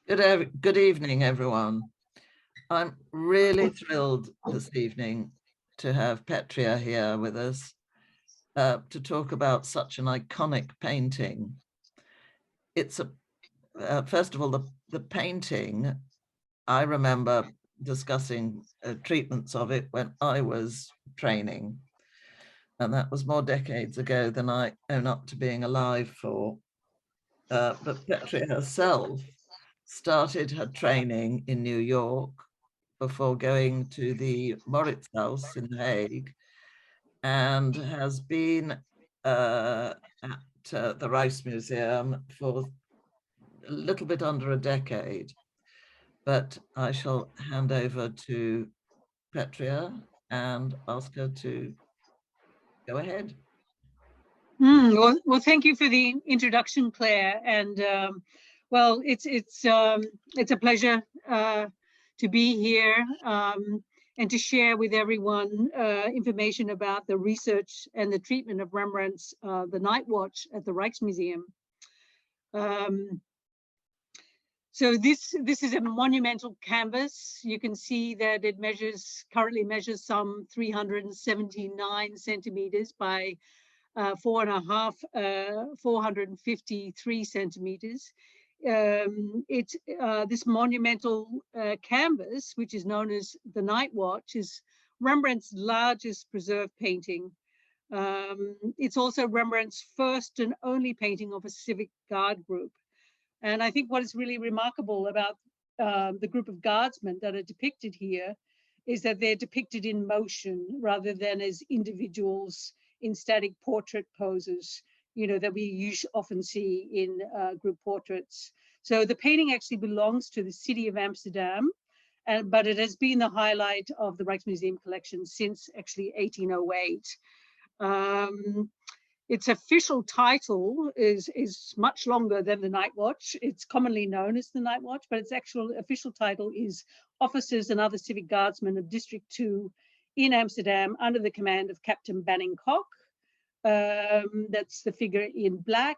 Good evening, everyone. I'm really thrilled this evening to have Petria here with us to talk about such an iconic painting. It's first of all, the painting, I remember discussing treatments of it when I was training, and that was more decades ago than I own up to being alive for. But Petria herself started her training in New York before going to the Mauritshuis in Hague, and has been at the Rijksmuseum for a little bit under a decade. But I shall hand over to Petria and ask her to go ahead. Well, thank you for the introduction, Claire. And well, it's a pleasure to be here and to share with everyone information about the research and the treatment of Rembrandt's The Night Watch at the Rijksmuseum. So this is a monumental canvas. You can see that it currently measures some 379 centimeters by 453 centimeters. This monumental canvas, which is known as The Night Watch, is Rembrandt's largest preserved painting. It's also Rembrandt's first and only painting of a civic guard group. And I think what is really remarkable about the group of guardsmen that are depicted here is that they're depicted in motion rather than as individuals in static portrait poses, that we often see in group portraits. So the painting actually belongs to the city of Amsterdam, but it has been the highlight of the Rijksmuseum collection since actually 1808. Its official title is much longer than the Night Watch. It's commonly known as the Night Watch, but its actual official title is Officers and Other Civic Guardsmen of District 2 in Amsterdam under the command of Captain Banning Kok. That's the figure in black,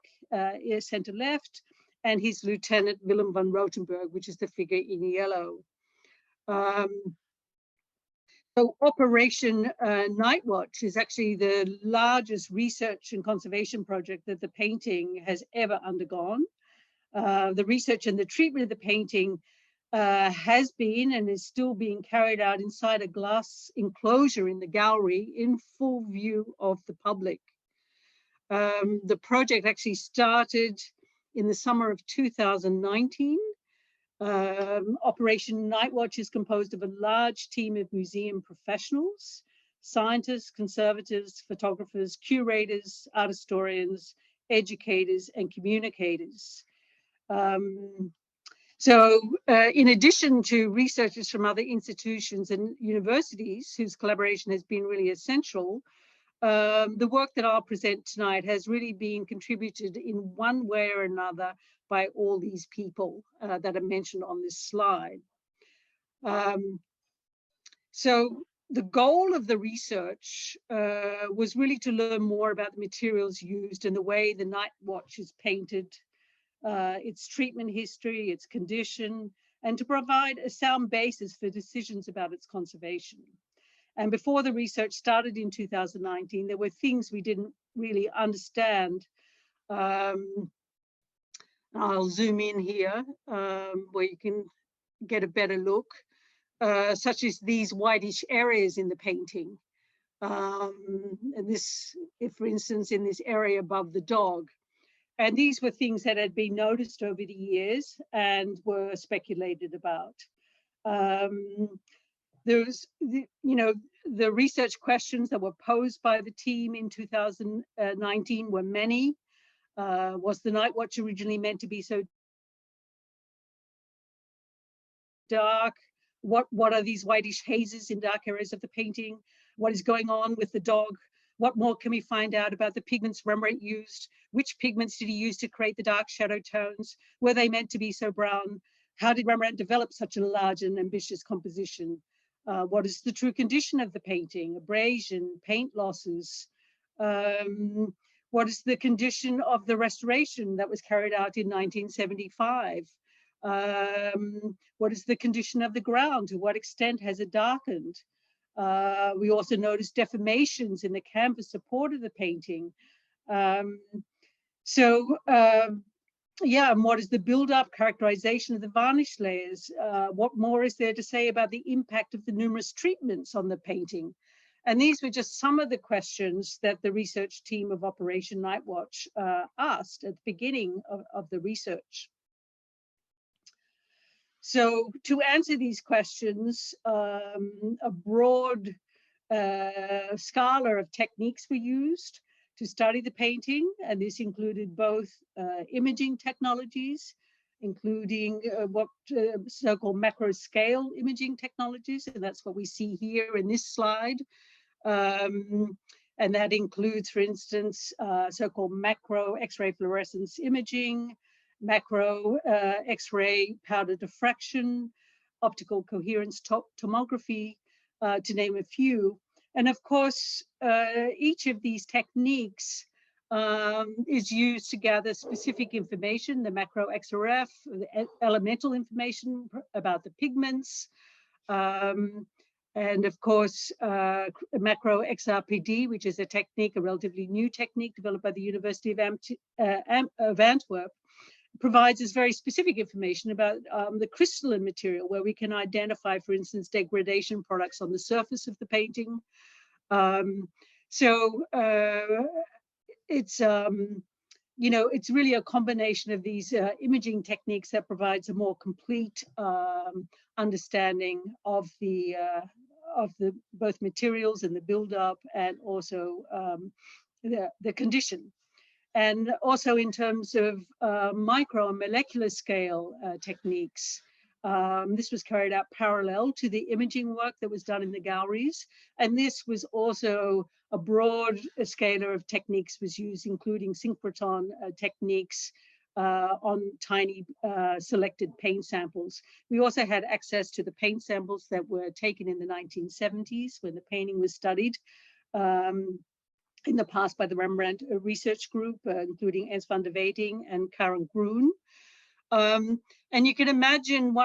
center left, and his lieutenant Willem van Rotenburg, which is the figure in yellow. So Operation Night Watch is actually the largest research and conservation project that the painting has ever undergone. The research and the treatment of the painting has been and is still being carried out inside a glass enclosure in the gallery in full view of the public. The project actually started in the summer of 2019. Operation Night Watch is composed of a large team of museum professionals, scientists, conservators, photographers, curators, art historians, educators, and communicators. In addition to researchers from other institutions and universities whose collaboration has been really essential, the work that I'll present tonight has really been contributed in one way or another by all these people that are mentioned on this slide. So the goal of the research was really to learn more about the materials used and the way the Night Watch is painted, its treatment history, its condition, and to provide a sound basis for decisions about its conservation. And before the research started in 2019, there were things we didn't really understand. I'll zoom in here where you can get a better look, such as these whitish areas in the painting. And this, if for instance, in this area above the dog. And these were things that had been noticed over the years and were speculated about. There's, the research questions that were posed by the team in 2019 were many. Was the Night Watch originally meant to be so dark? What are these whitish hazes in dark areas of the painting? What is going on with the dog? What more can we find out about the pigments Rembrandt used? Which pigments did he use to create the dark shadow tones? Were they meant to be so brown? How did Rembrandt develop such a large and ambitious composition? What is the true condition of the painting? Abrasion, paint losses. What is the condition of the restoration that was carried out in 1975? What is the condition of the ground? To what extent has it darkened? We also noticed deformations in the canvas support of the painting. Yeah, and what is the build-up characterization of the varnish layers? What more is there to say about the impact of the numerous treatments on the painting? And these were just some of the questions that the research team of Operation Nightwatch asked at the beginning of the research. So to answer these questions, a broad scala of techniques were used to study the painting, and this included both imaging technologies, including what so-called macro scale imaging technologies, and that's what we see here in this slide. And that includes, for instance, so-called macro X-ray fluorescence imaging, macro X-ray powder diffraction, optical coherence tomography, to name a few. And of course, each of these techniques is used to gather specific information, the macro XRF, the elemental information about the pigments, and of course, macro XRPD, which is a technique, a relatively new technique developed by the University of Antwerp, provides us very specific information about the crystalline material, where we can identify, for instance, degradation products on the surface of the painting. It's you know, it's really a combination of these imaging techniques that provides a more complete understanding of the both materials and the buildup, and also the condition. And also in terms of micro and molecular scale techniques, this was carried out parallel to the imaging work that was done in the galleries. And this was also a broad scala of techniques was used, including synchrotron techniques on tiny selected paint samples. We also had access to the paint samples that were taken in the 1970s when the painting was studied in the past by the Rembrandt Research Group, including Ernst van der Weting and Karen Groen. And you can imagine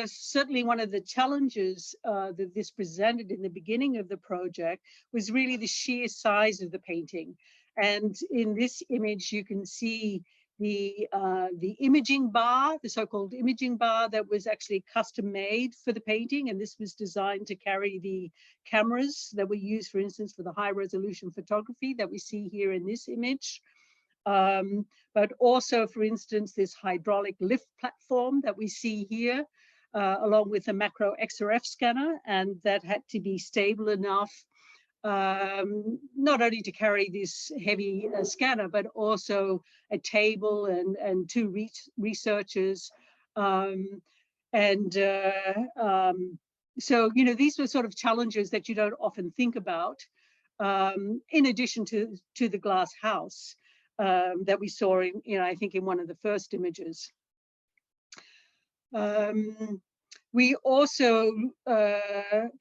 certainly one of the challenges that this presented in the beginning of the project was really the sheer size of the painting. And in this image, you can see the imaging bar, the so-called imaging bar that was actually custom made for the painting. And this was designed to carry the cameras that were used, for instance, for the high resolution photography that we see here in this image. But also, for instance, this hydraulic lift platform that we see here, along with a macro XRF scanner, and that had to be stable enough not only to carry this heavy scanner, but also a table and two researchers. So, you know, these were sort of challenges that you don't often think about, in addition to the glass house that we saw in, you know, I think in one of the first images. We also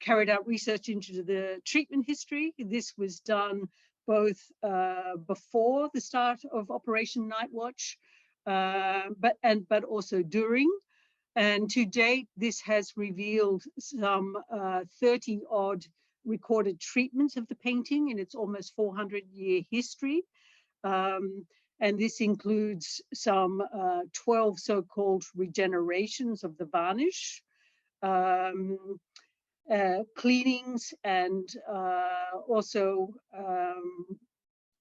carried out research into the treatment history. This was done both before the start of Operation Nightwatch, but also during. And to date, this has revealed some 30 odd recorded treatments of the painting in its almost 400-year history. And this includes some 12 so-called regenerations of the varnish, cleanings, and also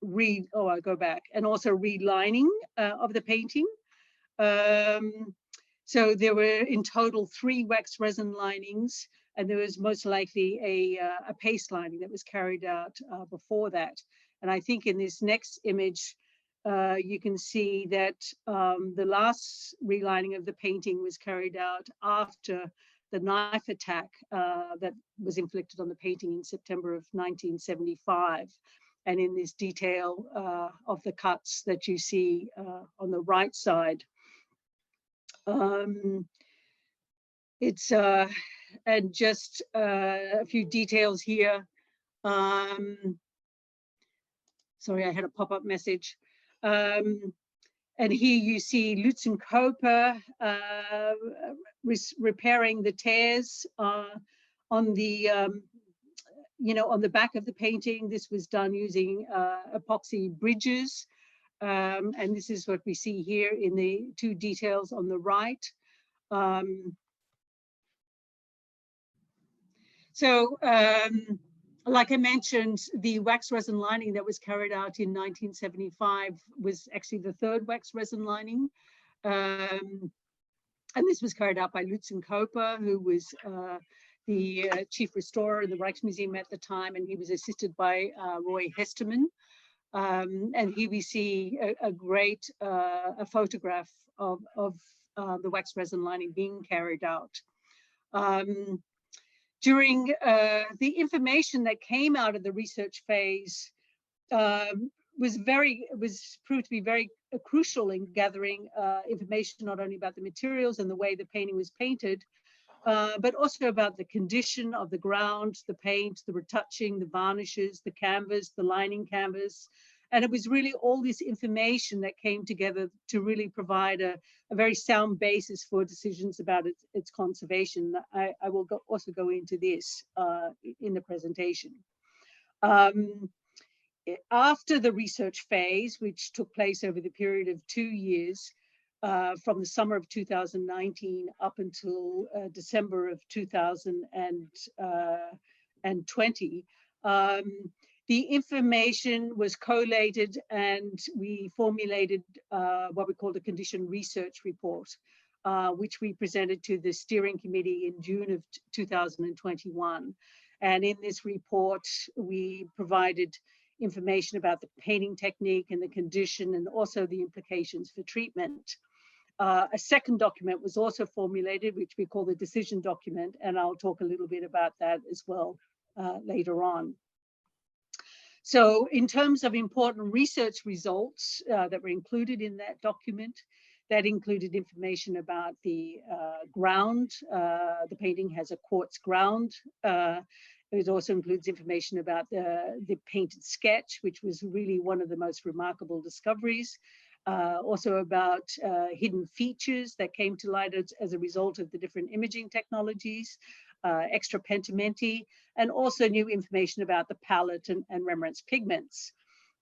relining of the painting. So there were in total 3 wax resin linings, and there was most likely a paste lining that was carried out before that. And I think in this next image, you can see that the last relining of the painting was carried out after the knife attack that was inflicted on the painting in September of 1975. And in this detail of the cuts that you see on the right side. It's and just a few details here. Sorry, I had a pop-up message. And here you see Lutz and Koper repairing the tears on the on the back of the painting. This was done using epoxy bridges. And this is what we see here in the two details on the right. Like I mentioned, the wax resin lining that was carried out in 1975 was actually the third wax resin lining. And this was carried out by Lutz and Koper, who was the chief restorer in the Rijksmuseum at the time, and he was assisted by Roy Hesterman. And here we see a great photograph of the wax resin lining being carried out. During the information that came out of the research phase was proved to be very crucial in gathering information not only about the materials and the way the painting was painted, but also about the condition of the ground, the paint, the retouching, the varnishes, the canvas, the lining canvas. And it was really all this information that came together to really provide a very sound basis for decisions about its conservation. I will also go into this in the presentation. After the research phase, which took place over the period of 2 years, from the summer of 2019 up until December of 2020, the information was collated and we formulated what we called a condition research report, which we presented to the steering committee in June of 2021. And in this report, we provided information about the painting technique and the condition and also the implications for treatment. A second document was also formulated, which we call the decision document, and I'll talk a little bit about that as well later on. So in terms of important research results that were included in that document, that included information about the ground. The painting has a quartz ground. It also includes information about the painted sketch, which was really one of the most remarkable discoveries. Also about hidden features that came to light as a result of the different imaging technologies, extra pentimenti, and also new information about the palette and Rembrandt's pigments.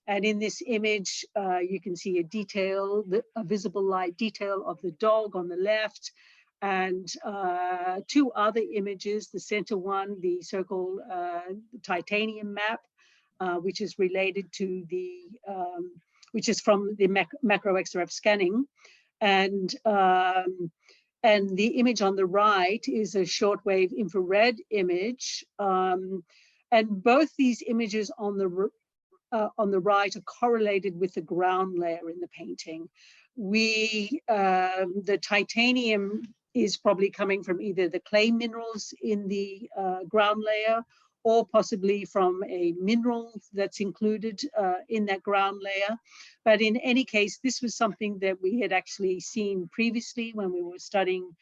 And in this image, you can see a visible light detail of the dog on the left, and two other images. The center one, the so-called titanium map, which is related to the, which is from the macro XRF scanning. And the image on the right is a shortwave infrared image. And both these images on the right are correlated with the ground layer in the painting. The titanium is probably coming from either the clay minerals in the ground layer or possibly from a mineral that's included in that ground layer. But in any case, this was something that we had actually seen previously when we were studying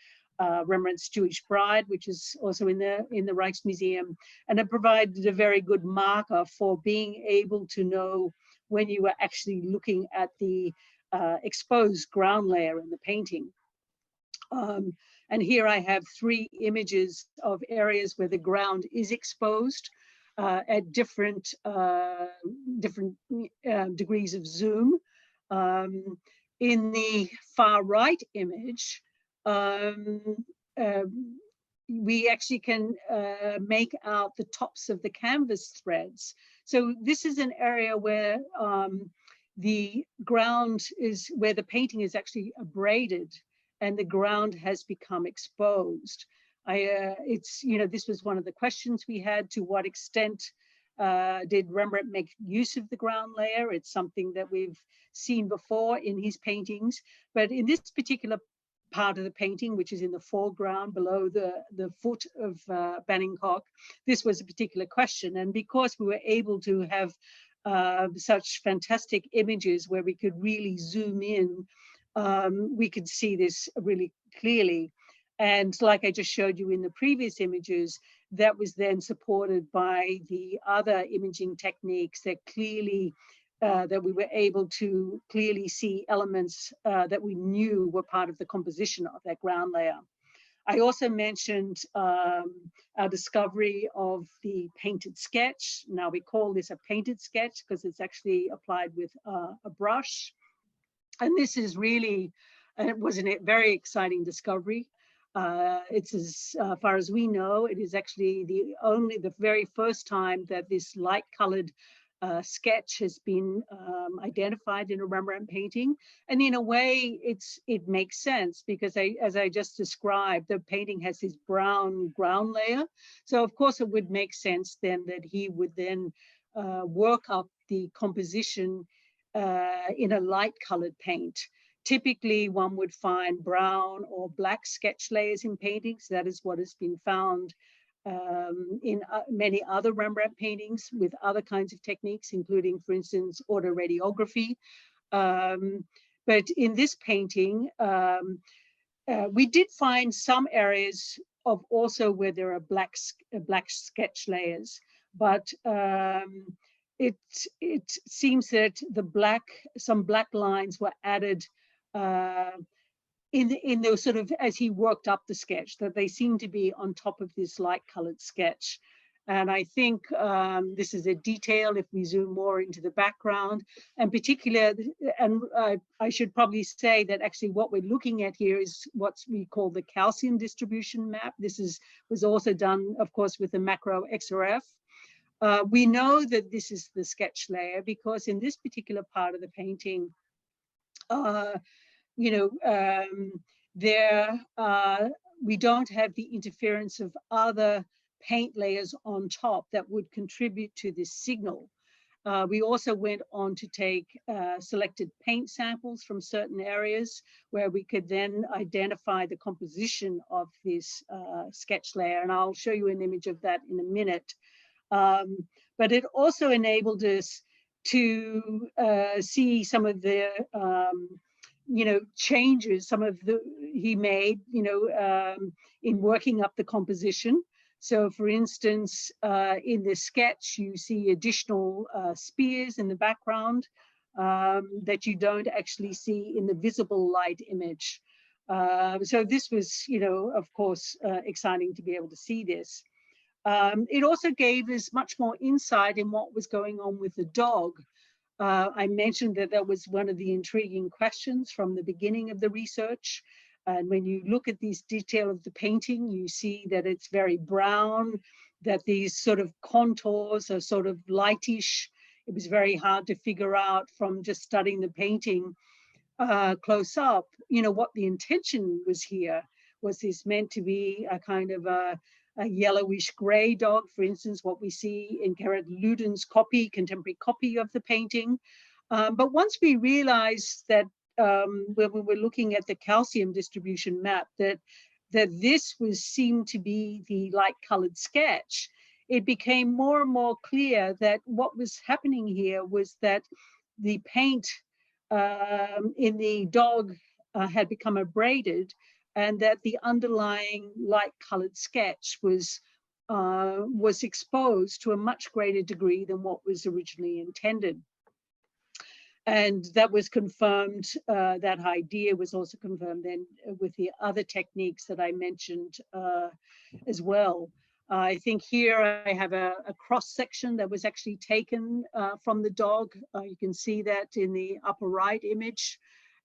Rembrandt's Jewish Bride, which is also in the Rijksmuseum, and it provided a very good marker for being able to know when you were actually looking at the exposed ground layer in the painting. And here I have three images of areas where the ground is exposed at different degrees of zoom. In the far right image, we actually can make out the tops of the canvas threads. So this is an area where the ground is, where the painting is actually abraded and the ground has become exposed. This was one of the questions we had: to what extent did Rembrandt make use of the ground layer? It's something that we've seen before in his paintings, but in this particular part of the painting, which is in the foreground below the foot of Banningcock, this was a particular question. And because we were able to have such fantastic images where we could really zoom in, we could see this really clearly. And like I just showed you in the previous images, that was then supported by the other imaging techniques that clearly that we were able to clearly see elements that we knew were part of the composition of that ground layer. I also mentioned our discovery of the painted sketch. Now we call this a painted sketch because it's actually applied with a brush. And this is really, it was a very exciting discovery. It's as far as we know, it is actually the very first time that this light colored sketch has been identified in a Rembrandt painting. And in a way, it makes sense because as I just described, the painting has this brown ground layer. So of course it would make sense then that he would then work up the composition in a light colored paint. Typically, one would find brown or black sketch layers in paintings. That is what has been found in many other Rembrandt paintings with other kinds of techniques, including, for instance, autoradiography. But in this painting, we did find some areas of also where there are black sketch layers, but it seems that some black lines were added in those sort of, as he worked up the sketch, that they seem to be on top of this light colored sketch. And I think this is a detail if we zoom more into the background, and particular, and I should probably say that actually what we're looking at here is what we call the calcium distribution map. This was also done, of course, with the macro XRF. We know that this is the sketch layer because in this particular part of the painting, we don't have the interference of other paint layers on top that would contribute to this signal. We also went on to take selected paint samples from certain areas where we could then identify the composition of this sketch layer. And I'll show you an image of that in a minute. But it also enabled us to see some of the changes, he made, in working up the composition. So for instance, in this sketch, you see additional spears in the background that you don't actually see in the visible light image. So this was, of course, exciting to be able to see this. It also gave us much more insight in what was going on with the dog. I mentioned that was one of the intriguing questions from the beginning of the research. And when you look at this detail of the painting, you see that it's very brown, that these sort of contours are sort of lightish. It was very hard to figure out from just studying the painting close up, what the intention was here. Was this meant to be a kind of a yellowish gray dog, for instance, what we see in Gerard Luden's contemporary copy of the painting. But once we realized that when we were looking at the calcium distribution map, that this seemed to be the light colored sketch, it became more and more clear that what was happening here was that the paint in the dog had become abraded, and that the underlying light colored sketch was exposed to a much greater degree than what was originally intended. And that was confirmed, that idea was also confirmed then with the other techniques that I mentioned as well. I think here I have a cross section that was actually taken from the dog. You can see that in the upper right image.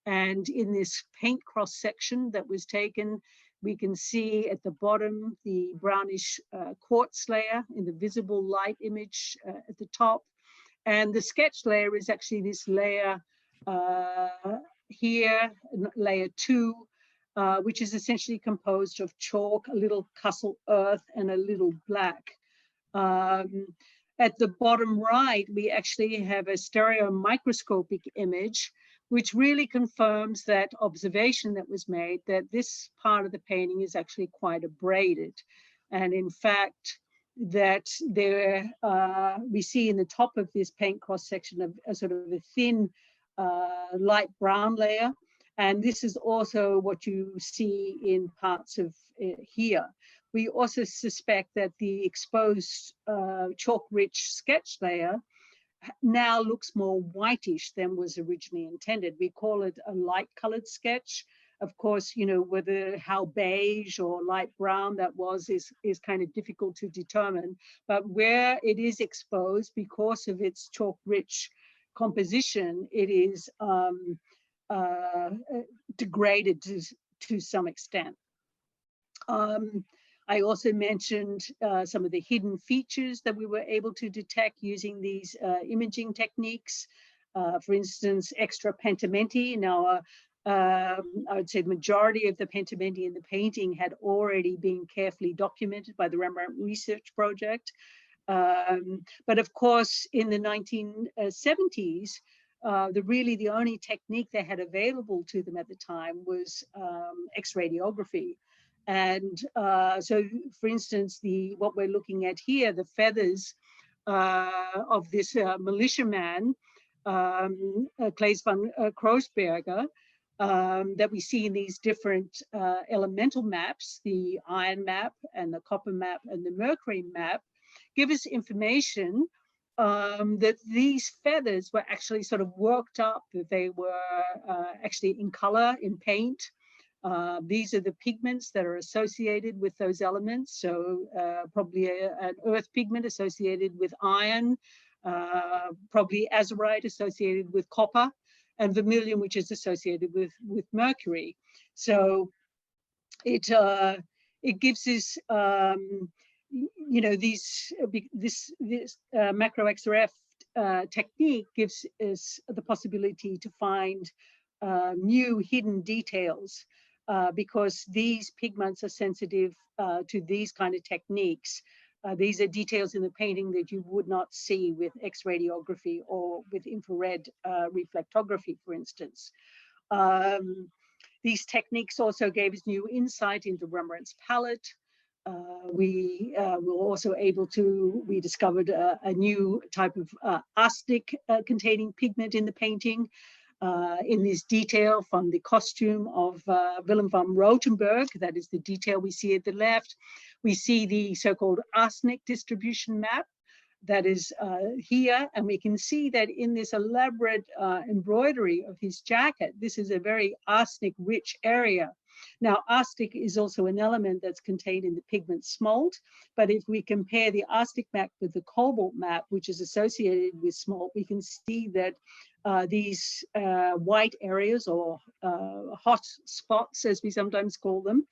And in this paint cross section that was taken, we can see at the bottom the brownish quartz layer in the visible light image at the top. And the sketch layer is actually this layer here, layer 2, which is essentially composed of chalk, a little cussle earth, and a little black. At the bottom right, we actually have a stereo microscopic image, which really confirms that observation that was made, that this part of the painting is actually quite abraded. And in fact, that there we see in the top of this paint cross section a sort of a thin light brown layer. And this is also what you see in parts of here. We also suspect that the exposed chalk-rich sketch layer now looks more whitish than was originally intended. We call it a light colored sketch. Of course, you know, whether how beige or light brown that was is kind of difficult to determine. But where it is exposed because of its chalk rich composition, it is degraded to some extent. I also mentioned some of the hidden features that we were able to detect using these imaging techniques. For instance, extra pentimenti. Now, I would say the majority of the pentimenti in the painting had already been carefully documented by the Rembrandt Research Project. But of course, in the 1970s, the only technique they had available to them at the time was X-radiography. And so, for instance, what we're looking at here, the feathers of this militiaman, Nicolaes van Kroosberger, that we see in these different elemental maps, the iron map and the copper map and the mercury map, give us information that these feathers were actually sort of worked up, that they were actually in color, in paint. These are the pigments that are associated with those elements. So probably an earth pigment associated with iron, probably azurite associated with copper, and vermilion, which is associated with mercury. So it gives us, you know, this macro XRF technique gives us the possibility to find new hidden details because these pigments are sensitive to these kind of techniques. These are details in the painting that you would not see with X-radiography or with infrared reflectography, for instance. These techniques also gave us new insight into Rembrandt's palette. We were also able to, we discovered a new type of arsenic containing pigment in the painting. In this detail from the costume of Willem van Rothenburg, that is the detail we see at the left. We see the so-called arsenic distribution map that is here, and we can see that in this elaborate embroidery of his jacket, this is a very arsenic-rich area. Now, arsenic is also an element that's contained in the pigment smalt, but if we compare the arsenic map with the cobalt map, which is associated with smalt, we can see that these white areas, or hot spots, as we sometimes call them,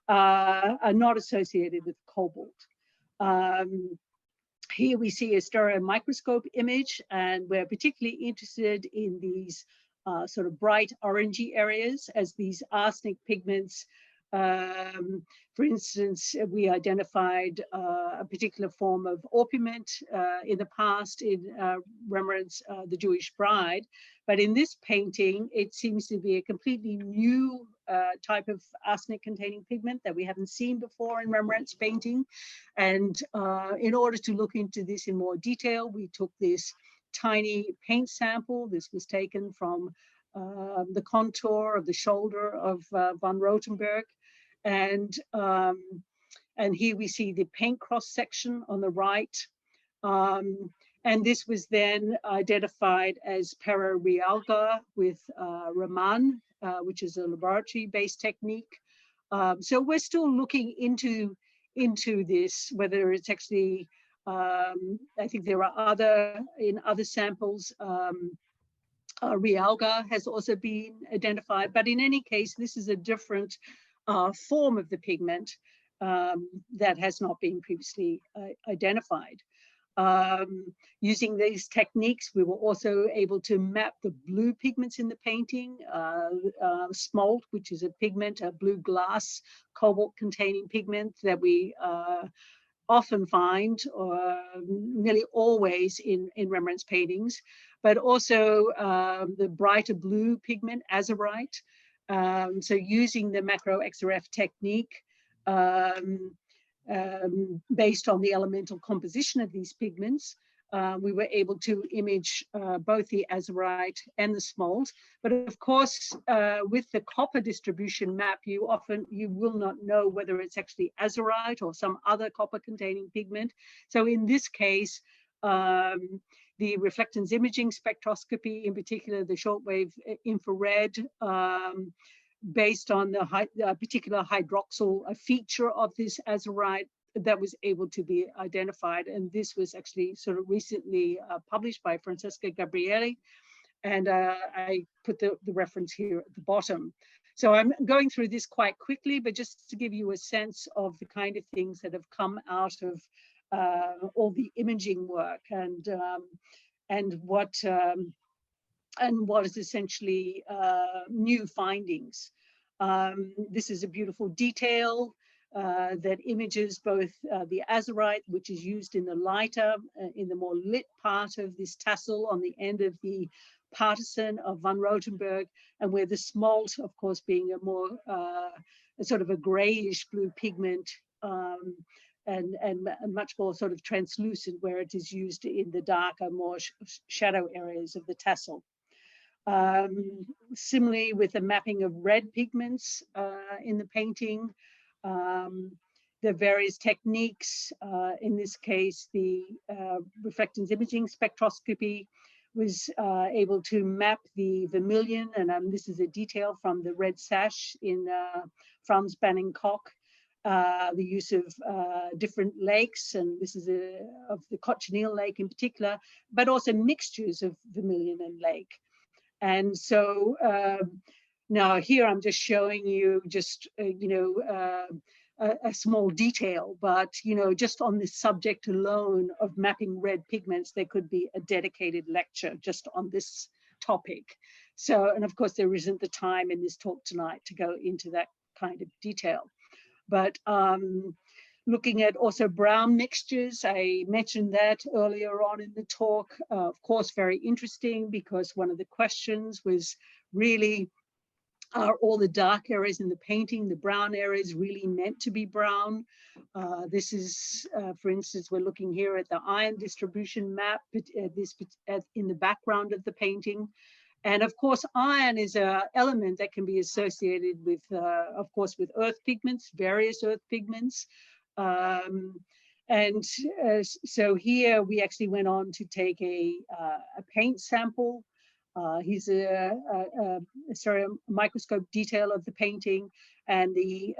are not associated with cobalt. Here we see a stereo microscope image, and we're particularly interested in these sort of bright orangey areas as these arsenic pigments. For instance, we identified a particular form of Oopjen in the past in Rembrandt's The Jewish Bride. But in this painting, it seems to be a completely new type of arsenic-containing pigment that we haven't seen before in Rembrandt's painting. And in order to look into this in more detail, we took this tiny paint sample. This was taken from the contour of the shoulder of van Rothenburg. And here we see the paint cross section on the right. And this was then identified as para-realga with Raman, which is a laboratory-based technique. So we're still looking into this, whether it's actually, I think there are in other samples, realga has also been identified, but in any case, this is a different form of the pigment that has not been previously identified. Using these techniques, we were also able to map the blue pigments in the painting, smalt, which is a pigment, a blue glass, cobalt-containing pigment that we often find, or nearly always in Rembrandt's paintings, but also the brighter blue pigment, azurite. So using the macro XRF technique, based on the elemental composition of these pigments, we were able to image both the azurite and the smalt. But of course, with the copper distribution map, you will not know whether it's actually azurite or some other copper containing pigment. So in this case, the reflectance imaging spectroscopy, in particular the shortwave infrared, based on the particular hydroxyl feature of this azurite that was able to be identified. And this was actually sort of recently published by Francesca Gabrielli. And I put the reference here at the bottom. So I'm going through this quite quickly, but just to give you a sense of the kind of things that have come out of all the imaging work, and what is essentially new findings. This is a beautiful detail that images both the azurite, which is used in the lighter, in the more lit part of this tassel on the end of the partisan of van Rothenburg, and where the smalt, of course, being a more a sort of a grayish blue pigment, and much more sort of translucent, where it is used in the darker, more shadow areas of the tassel. Similarly, with the mapping of red pigments in the painting, the various techniques, in this case, the reflectance imaging spectroscopy was able to map the vermilion, and this is a detail from the red sash in Frans Banning Koch, the use of different lakes, and this is of the Cochineal Lake in particular, but also mixtures of vermilion and lake. And so now here I'm just showing you just, a small detail, but, just on this subject alone of mapping red pigments, there could be a dedicated lecture just on this topic. So, and of course, there isn't the time in this talk tonight to go into that kind of detail. But looking at also brown mixtures, I mentioned that earlier on in the talk, of course, very interesting, because one of the questions was really, are all the dark areas in the painting, the brown areas, really meant to be brown? This is, for instance, we're looking here at the iron distribution map, in the background of the painting. And of course, iron is an element that can be associated with, of course, with earth pigments, various earth pigments. So here we actually went on to take a paint sample. Here's a microscope detail of the painting and the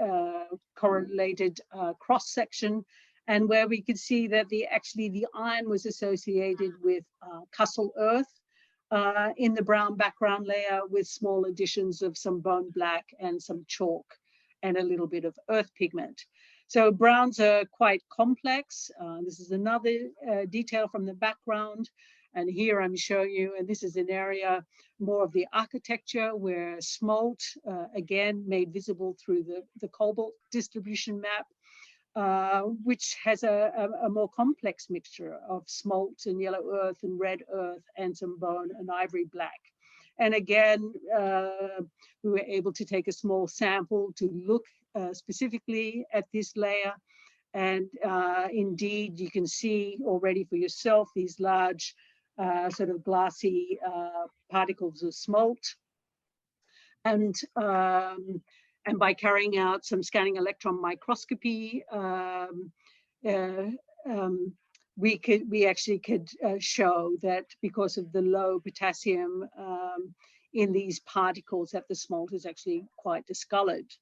correlated cross section, and where we could see that the iron was associated with Kassel earth in the brown background layer, with small additions of some bone black and some chalk and a little bit of earth pigment. So browns are quite complex. This is another detail from the background. And here I'm showing you, and this is an area more of the architecture, where smalt, again, made visible through the cobalt distribution map, which has a more complex mixture of smalt and yellow earth and red earth and some bone and ivory black. And again, we were able to take a small sample to look specifically at this layer. And indeed, you can see already for yourself these large sort of glassy particles of smalt. And by carrying out some scanning electron microscopy, we actually could show that because of the low potassium in these particles, that the smalt is actually quite discolored.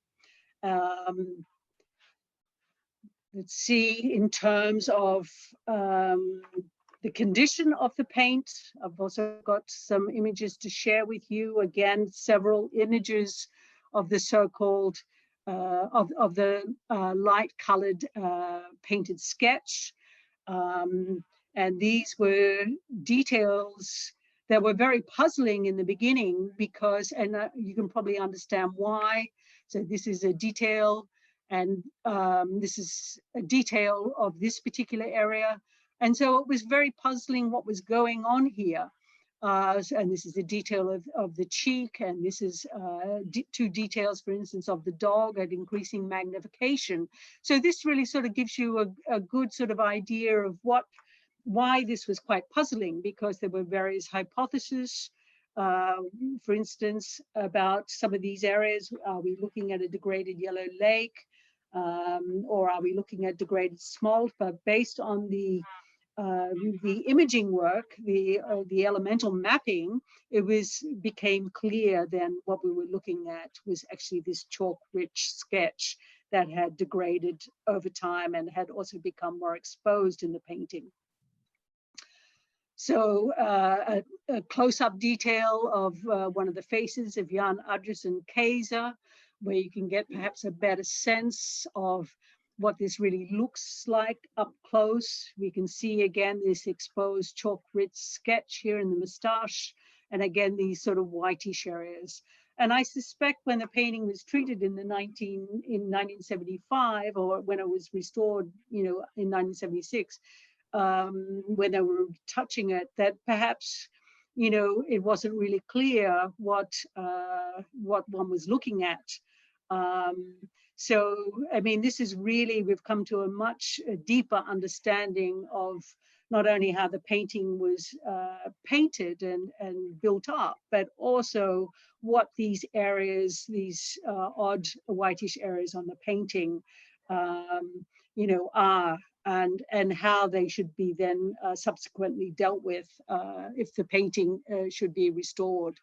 Let's see, in terms of the condition of the paint, I've also got some images to share with you. Again, several images of the so-called, of the light-colored painted sketch. And these were details that were very puzzling in the beginning, because, and you can probably understand why. So this is a detail, and this is a detail of this particular area. And so it was very puzzling what was going on here. And this is a detail of the cheek, and this is two details, for instance, of the dog at increasing magnification. So this really sort of gives you a good sort of idea of why this was quite puzzling, because there were various hypotheses, for instance, about some of these areas. Are we looking at a degraded yellow lake, or are we looking at degraded smalt? But based on the the imaging work, the elemental mapping, became clear then what we were looking at was actually this chalk-rich sketch that had degraded over time and had also become more exposed in the painting. So a close-up detail of one of the faces of Jan Adriaan Keizer, where you can get perhaps a better sense of what this really looks like up close. We can see again this exposed chalk-rich sketch here in the moustache, and again these sort of whitish areas. And I suspect when the painting was treated in 1975, or when it was restored, you know, in 1976, when they were touching it, that perhaps, you know, it wasn't really clear what one was looking at. So, I mean, this is really, we've come to a much deeper understanding of not only how the painting was painted and built up, but also what these areas, these odd whitish areas on the painting, you know, are, and how they should be then subsequently dealt with if the painting should be restored.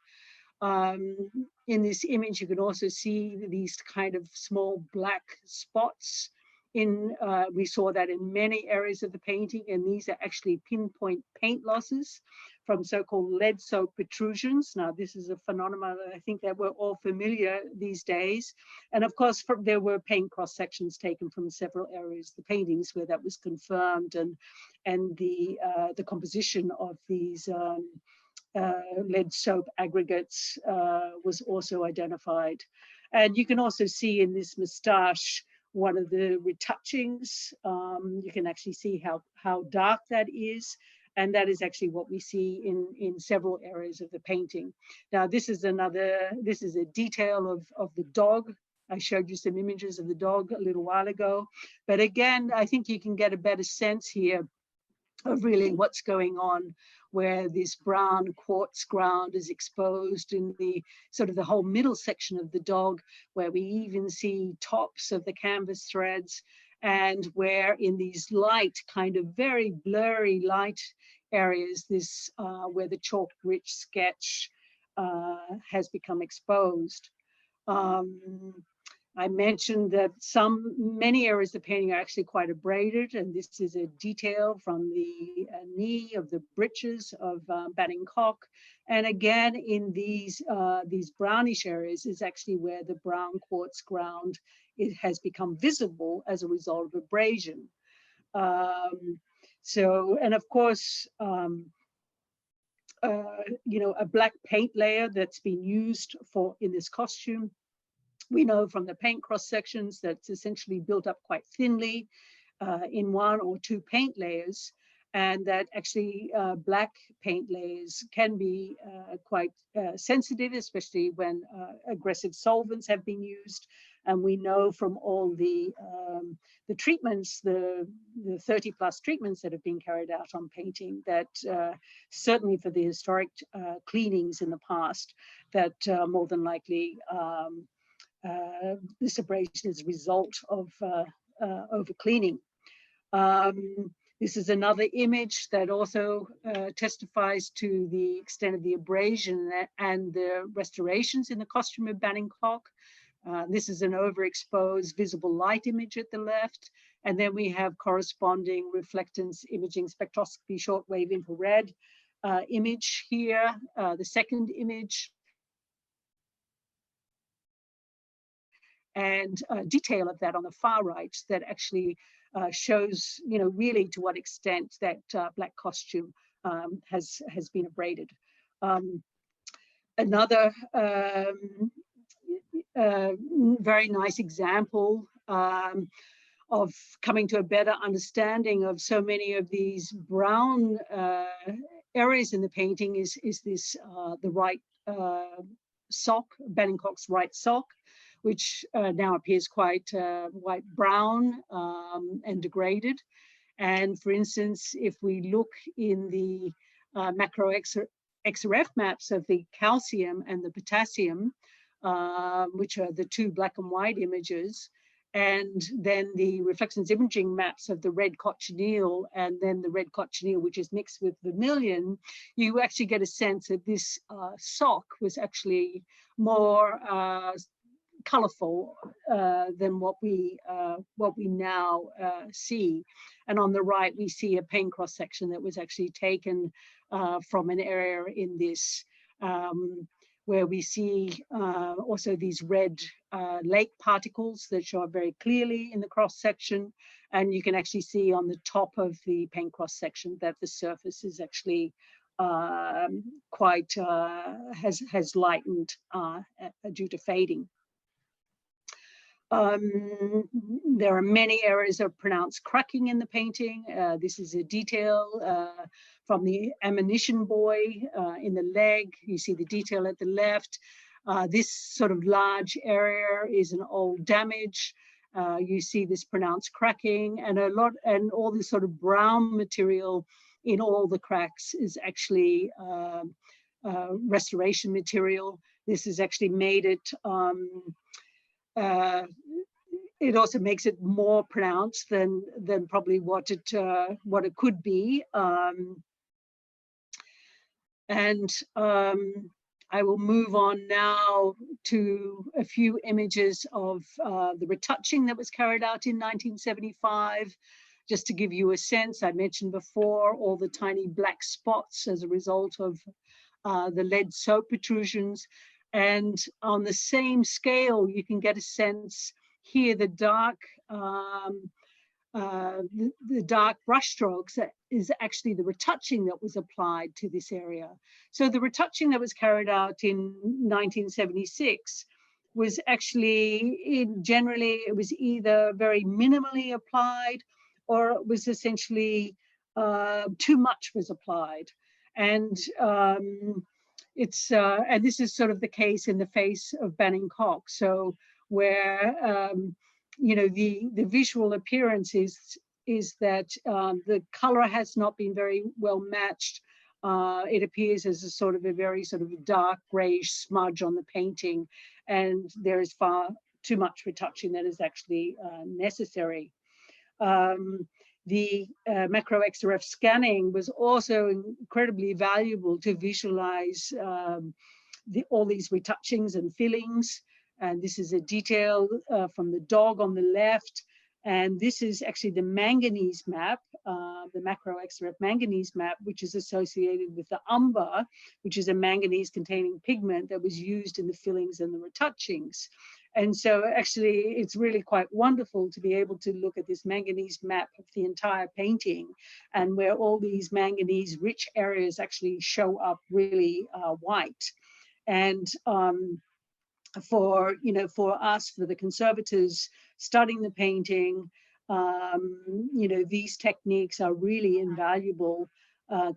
In this image, you can also see these kind of small black spots. We saw that in many areas of the painting, and these are actually pinpoint paint losses from so-called lead soap protrusions. Now, this is a phenomenon that I think that we're all familiar these days. And of course, there were paint cross sections taken from several areas, the paintings where that was confirmed, and the composition of these lead soap aggregates was also identified. And you can also see in this moustache one of the retouchings. You can actually see how dark that is. And that is actually what we see in several areas of the painting. Now, this is a detail of the dog. I showed you some images of the dog a little while ago. But again, I think you can get a better sense here of really what's going on, where this brown quartz ground is exposed in the sort of the whole middle section of the dog, where we even see tops of the canvas threads, and where in these light, kind of very blurry light areas, this where the chalk rich sketch has become exposed. I mentioned that many areas of the painting are actually quite abraded, and this is a detail from the knee of the breeches of Badingkok. And again, in these brownish areas is actually where the brown quartz ground has become visible as a result of abrasion. And of course, you know, a black paint layer that's been used in this costume. We know from the paint cross sections that's essentially built up quite thinly in one or two paint layers, and that actually black paint layers can be quite sensitive, especially when aggressive solvents have been used. And we know from all the treatments, the 30+ treatments that have been carried out on painting, that certainly for the historic cleanings in the past, that more than likely this abrasion is a result of over cleaning. This is another image that also testifies to the extent of the abrasion and the restorations in the costume of Badingkok. This is an overexposed visible light image at the left, and then we have corresponding reflectance imaging spectroscopy shortwave infrared image here, the second image. And detail of that on the far right that actually shows, you know, really to what extent that black costume has been abraded. Another very nice example of coming to a better understanding of so many of these brown areas in the painting is this the right sock, Badingkok's right sock, which now appears quite white brown and degraded. And for instance, if we look in the macro XRF maps of the calcium and the potassium, which are the two black and white images, and then the reflections imaging maps of the red cochineal, and then the red cochineal, which is mixed with vermilion, you actually get a sense that this sock was actually more colorful than what we now see. And on the right, we see a paint cross section that was actually taken from an area in this, where we see also these red lake particles that show up very clearly in the cross section. And you can actually see on the top of the paint cross section that the surface is actually quite has lightened due to fading. There are many areas of pronounced cracking in the painting. This is a detail from the ammunition buoy in the leg. You see the detail at the left. This sort of large area is an old damage. You see this pronounced cracking, and all this sort of brown material in all the cracks is actually restoration material. This has actually made it it also makes it more pronounced than probably what it could be. I will move on now to a few images of the retouching that was carried out in 1975. Just to give you a sense, I mentioned before all the tiny black spots as a result of the lead soap protrusions. And on the same scale, you can get a sense here, the dark brush strokes that is actually the retouching that was applied to this area. So the retouching that was carried out in 1976 was actually, generally, it was either very minimally applied, or it was essentially too much was applied. And and this is sort of the case in the face of Banning Cock. So where you know, the visual appearance is that the color has not been very well matched. It appears as a very dark grayish smudge on the painting, and there is far too much retouching that is actually necessary. The macro XRF scanning was also incredibly valuable to visualize all these retouchings and fillings. And this is a detail from the dog on the left. And this is actually the manganese map, the macro XRF manganese map, which is associated with the umber, which is a manganese containing pigment that was used in the fillings and the retouchings. And so actually, it's really quite wonderful to be able to look at this manganese map of the entire painting, and where all these manganese rich areas actually show up really white. And for us, for the conservators studying the painting, these techniques are really invaluable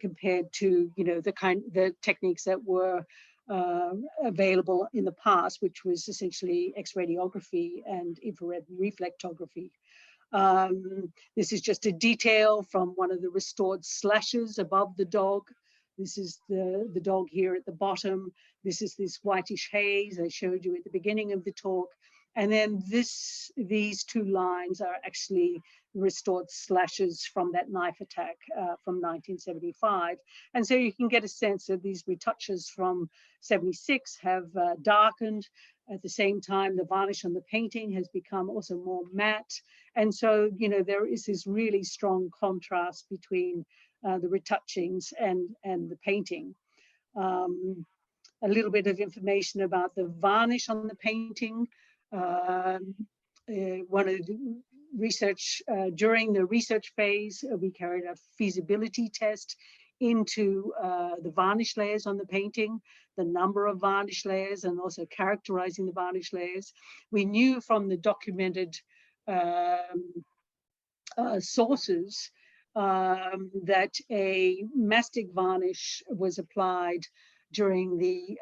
compared to the techniques that were available in the past, which was essentially X-radiography and infrared reflectography. This is just a detail from one of the restored slashes above the dog. This is the dog here at the bottom. This is this whitish haze I showed you at the beginning of the talk. And then these two lines are actually restored slashes from that knife attack from 1975. And so you can get a sense that these retouches from 76 have darkened. At the same time, the varnish on the painting has become also more matte. And so, there is this really strong contrast between the retouchings and the painting. A little bit of information about the varnish on the painting. One of the research, during the research phase, we carried a feasibility test into the varnish layers on the painting, the number of varnish layers, and also characterizing the varnish layers. We knew from the documented sources that a mastic varnish was applied during the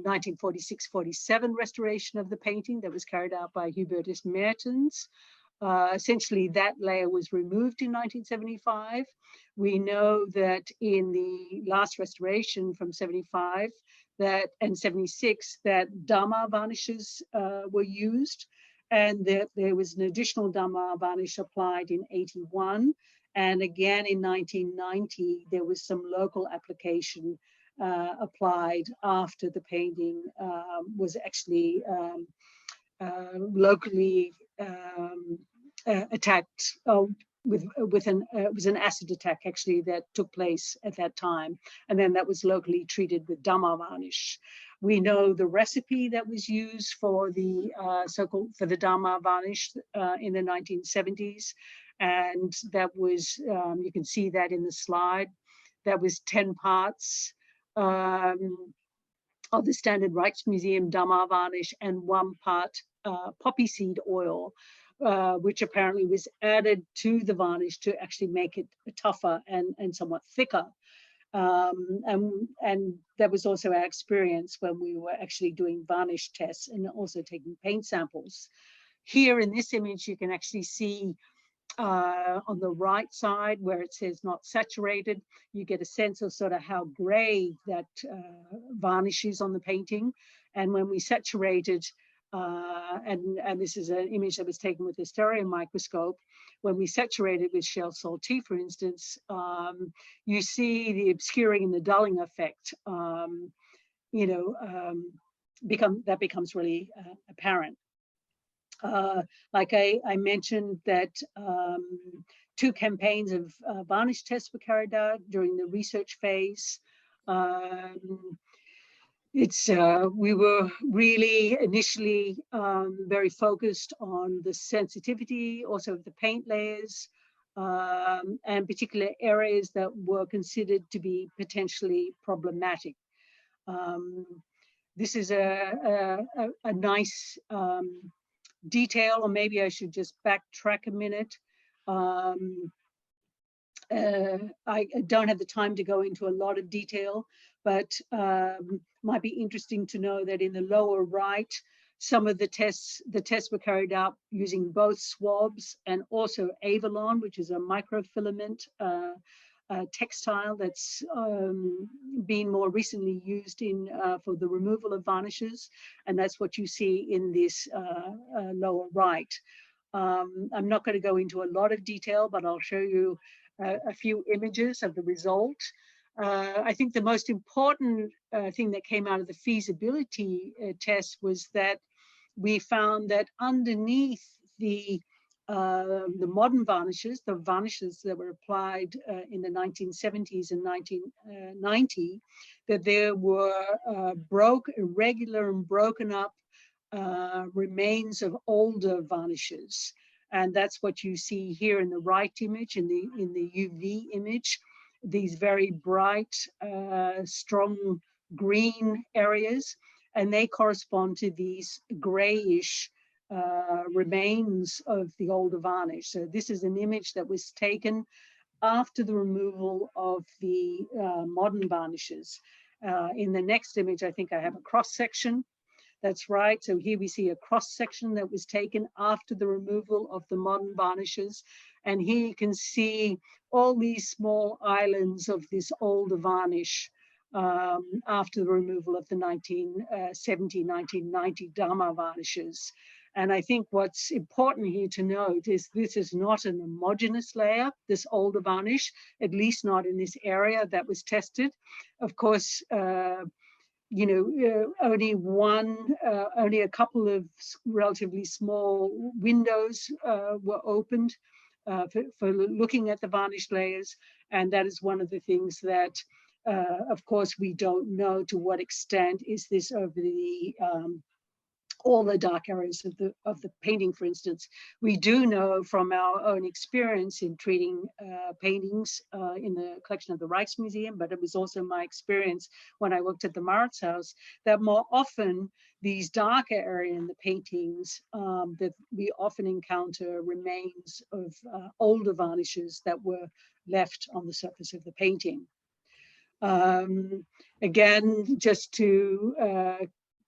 1946-47 restoration of the painting that was carried out by Hubertus Mertens. Essentially, that layer was removed in 1975. We know that in the last restoration from 75 and 76, that Dama varnishes were used. and there was an additional Damar varnish applied in 81. And again in 1990, there was some local application applied after the painting was actually locally attacked with an acid attack actually that took place at that time, and then that was locally treated with Damar varnish. We know the recipe that was used for the so-called for the Damar varnish in the 1970s, and that was you can see that in the slide. That was 10 parts of the standard Rijksmuseum Damar varnish and 1 part poppy seed oil, which apparently was added to the varnish to actually make it tougher and somewhat thicker. And that was also our experience when we were actually doing varnish tests and also taking paint samples. Here in this image, you can actually see on the right side where it says not saturated, you get a sense of sort of how gray that varnish is on the painting. And when we saturated, and this is an image that was taken with a stereo microscope, when we saturated with Shell Salty, for instance, you see the obscuring and the dulling effect, that becomes really apparent. Like I mentioned that 2 campaigns of varnish tests were carried out during the research phase. We were really initially very focused on the sensitivity, also of the paint layers, and particular areas that were considered to be potentially problematic. This is a nice detail, or maybe I should just backtrack a minute. I don't have the time to go into a lot of detail, but might be interesting to know that in the lower right, some of the tests were carried out using both swabs and also Avalon, which is a microfilament textile that's been more recently used for the removal of varnishes, and that's what you see in this lower right. I'm not going to go into a lot of detail, but I'll show you a few images of the result. I think the most important thing that came out of the feasibility test was that we found that underneath the modern varnishes, the varnishes that were applied in the 1970s and 1990, that there were irregular and broken up remains of older varnishes. And that's what you see here in the right image, in the UV image, these very bright, strong green areas, and they correspond to these grayish remains of the older varnish. So this is an image that was taken after the removal of the modern varnishes. In the next image, I think I have a cross section. That's right. So here we see a cross section that was taken after the removal of the modern varnishes. And here you can see all these small islands of this older varnish after the removal of the 1970, 1990 Damar varnishes. And I think what's important here to note is this is not an homogeneous layer, this older varnish, at least not in this area that was tested. Of course, only a couple of relatively small windows were opened for looking at the varnish layers. And that is one of the things that, of course, we don't know to what extent is this over the all the dark areas of the painting, for instance. We do know from our own experience in treating paintings in the collection of the Rijksmuseum, but it was also my experience when I worked at the Mauritshuis, that more often these darker areas in the paintings, that we often encounter remains of older varnishes that were left on the surface of the painting. Again, just to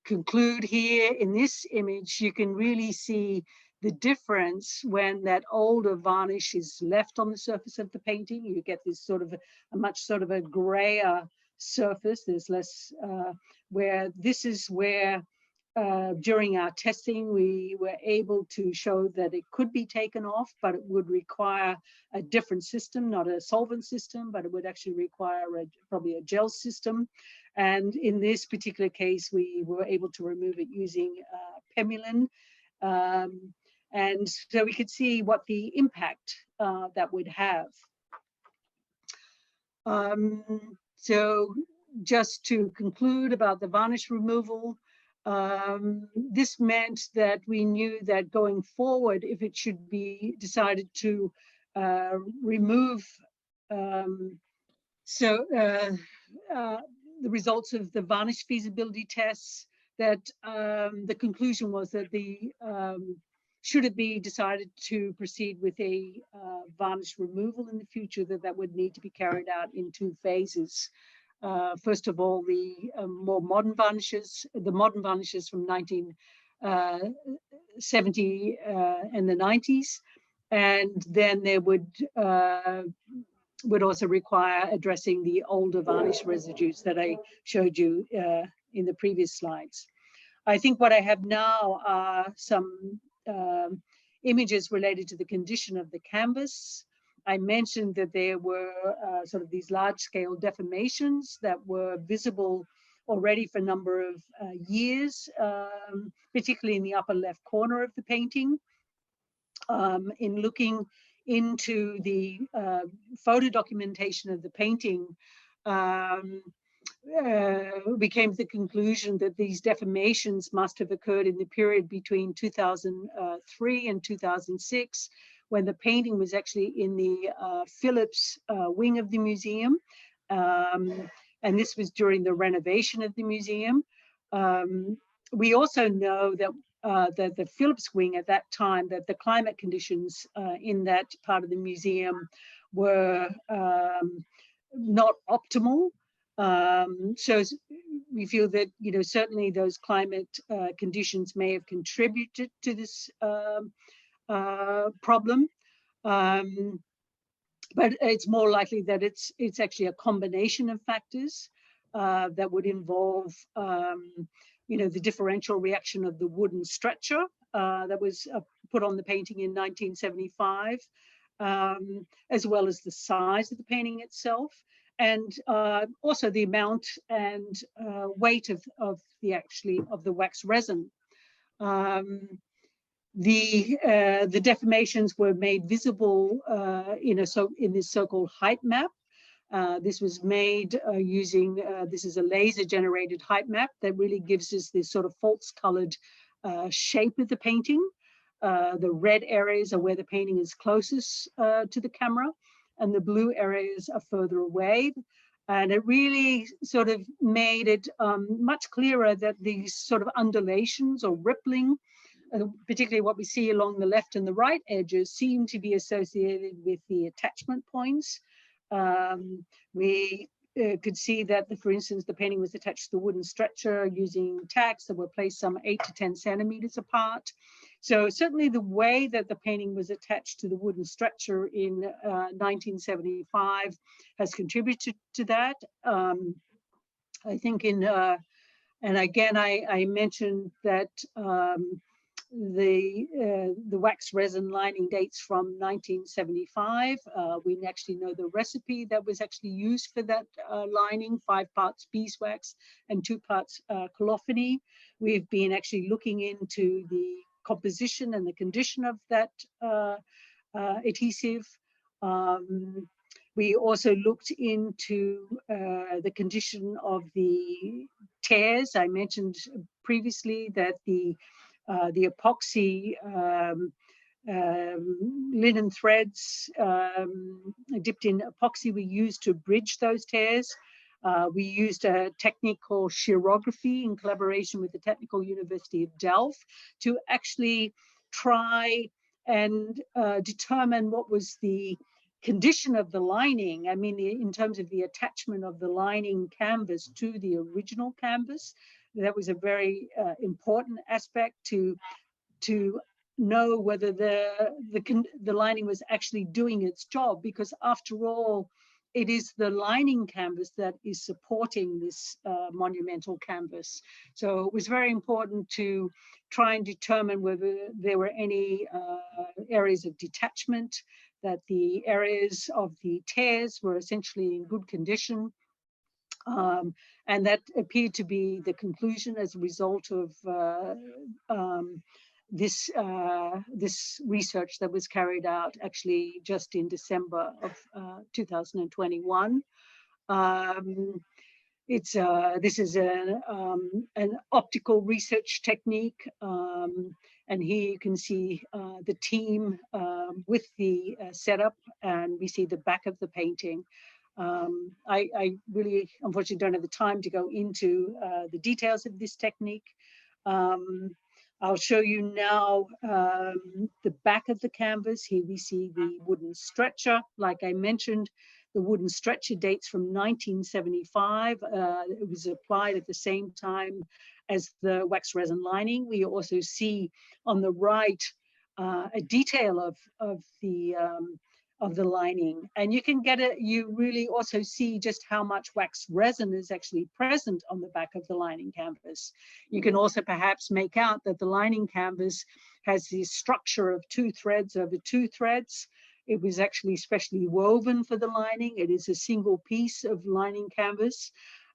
conclude here in this image, you can really see the difference when that older varnish is left on the surface of the painting. You get this sort of a much sort of a grayer surface. There's less where this is where during our testing, we were able to show that it could be taken off, but it would require a different system, not a solvent system, but it would actually require probably a gel system. And in this particular case, we were able to remove it using Pemulin. And so we could see what the impact that would have. So just to conclude about the varnish removal, this meant that we knew that going forward, if it should be decided to remove the results of the varnish feasibility tests, that the conclusion was that should it be decided to proceed with a varnish removal in the future, that would need to be carried out in 2 phases. First of all, the more modern varnishes, the modern varnishes from 1970 and the 90s, and then there would also require addressing the older varnish residues that I showed you in the previous slides. I think what I have now are some images related to the condition of the canvas. I mentioned that there were sort of these large-scale deformations that were visible already for a number of years, particularly in the upper left corner of the painting. In looking into the photo documentation of the painting, we came to the conclusion that these deformations must have occurred in the period between 2003 and 2006, when the painting was actually in the Philips wing of the museum. And this was during the renovation of the museum. We also know that the Philips wing at that time, that the climate conditions in that part of the museum were not optimal. So we feel that, certainly those climate conditions may have contributed to this problem, but it's more likely that it's actually a combination of factors that would involve, the differential reaction of the wooden stretcher that was put on the painting in 1975, as well as the size of the painting itself, and also the amount and weight of the wax resin. The deformations were made visible in this so-called height map. This was made using, this is a laser generated height map that really gives us this sort of false colored shape of the painting. The red areas are where the painting is closest to the camera, and the blue areas are further away. And it really sort of made it much clearer that these sort of undulations or rippling, particularly what we see along the left and the right edges, seem to be associated with the attachment points. We could see that, for instance, the painting was attached to the wooden stretcher using tacks that were placed some 8 to 10 centimeters apart. So certainly the way that the painting was attached to the wooden stretcher in 1975 has contributed to that. I think and again, I mentioned that the wax resin lining dates from 1975. We actually know the recipe that was actually used for that lining: 5 parts beeswax and 2 parts colophony. We've been actually looking into the composition and the condition of that adhesive. We also looked into the condition of the tears. I mentioned previously that the epoxy linen threads dipped in epoxy we used to bridge those tears. We used a technique called xerography in collaboration with the Technical University of Delft to actually try and determine what was the condition of the lining. I mean, in terms of the attachment of the lining canvas to the original canvas. That was a very important aspect to know whether the lining was actually doing its job, because after all, it is the lining canvas that is supporting this monumental canvas. So it was very important to try and determine whether there were any areas of detachment, that the areas of the tears were essentially in good condition. And that appeared to be the conclusion as a result of this research that was carried out actually just in December of 2021. This is an optical research technique, and here you can see the team with the setup, and we see the back of the painting. I really, unfortunately, don't have the time to go into the details of this technique. I'll show you now the back of the canvas. Here we see the wooden stretcher. Like I mentioned, the wooden stretcher dates from 1975. It was applied at the same time as the wax resin lining. We also see on the right a detail of the lining, and you can get it. You really also see just how much wax resin is actually present on the back of the lining canvas. You can also perhaps make out that the lining canvas has the structure of 2 threads over 2 threads. It was actually specially woven for the lining. It is a single piece of lining canvas.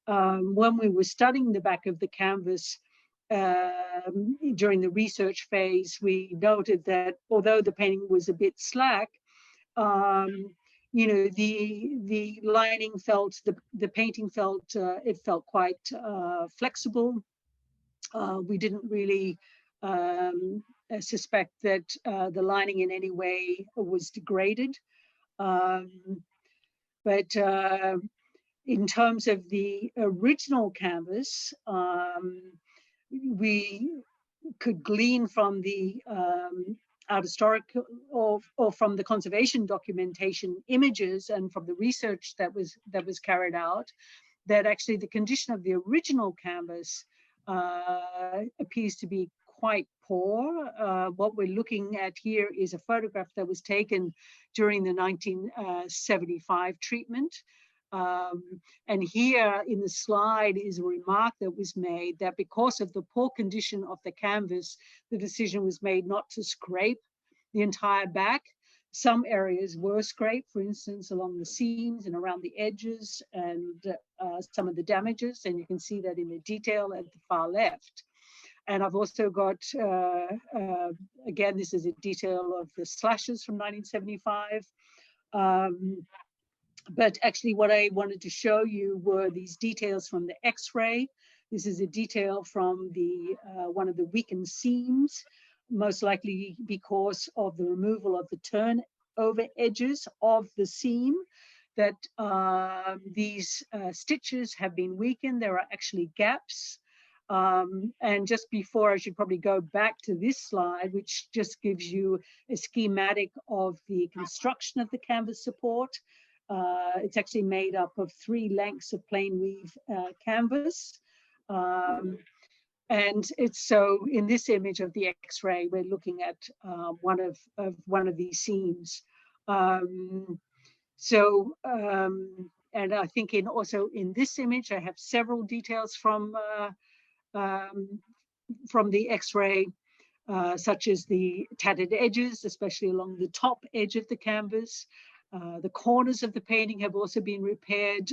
When we were studying the back of the canvas during the research phase, we noted that although the painting was a bit slack, you know, the lining felt, the painting felt, it felt quite flexible. We didn't really suspect that the lining in any way was degraded. But in terms of the original canvas, we could glean from the art historical or from the conservation documentation images and from the research that was carried out, that actually the condition of the original canvas appears to be quite poor. What we're looking at here is a photograph that was taken during the 1975 treatment. And here in the slide is a remark that was made that because of the poor condition of the canvas, the decision was made not to scrape the entire back. Some areas were scraped, for instance, along the seams and around the edges and some of the damages. And you can see that in the detail at the far left. And I've also got, again, this is a detail of the slashes from 1975. But actually what I wanted to show you were these details from the X-ray. This is a detail from the one of the weakened seams, most likely because of the removal of the turnover edges of the seam, that these stitches have been weakened. There are actually gaps. And just before, I should probably go back to this slide, which just gives you a schematic of the construction of the canvas support. It's actually made up of 3 lengths of plain weave canvas. And it's so in this image of the X-ray, we're looking at one of these seams. And I think also in this image, I have several details from the X-ray, such as the tattered edges, especially along the top edge of the canvas. The corners of the painting have also been repaired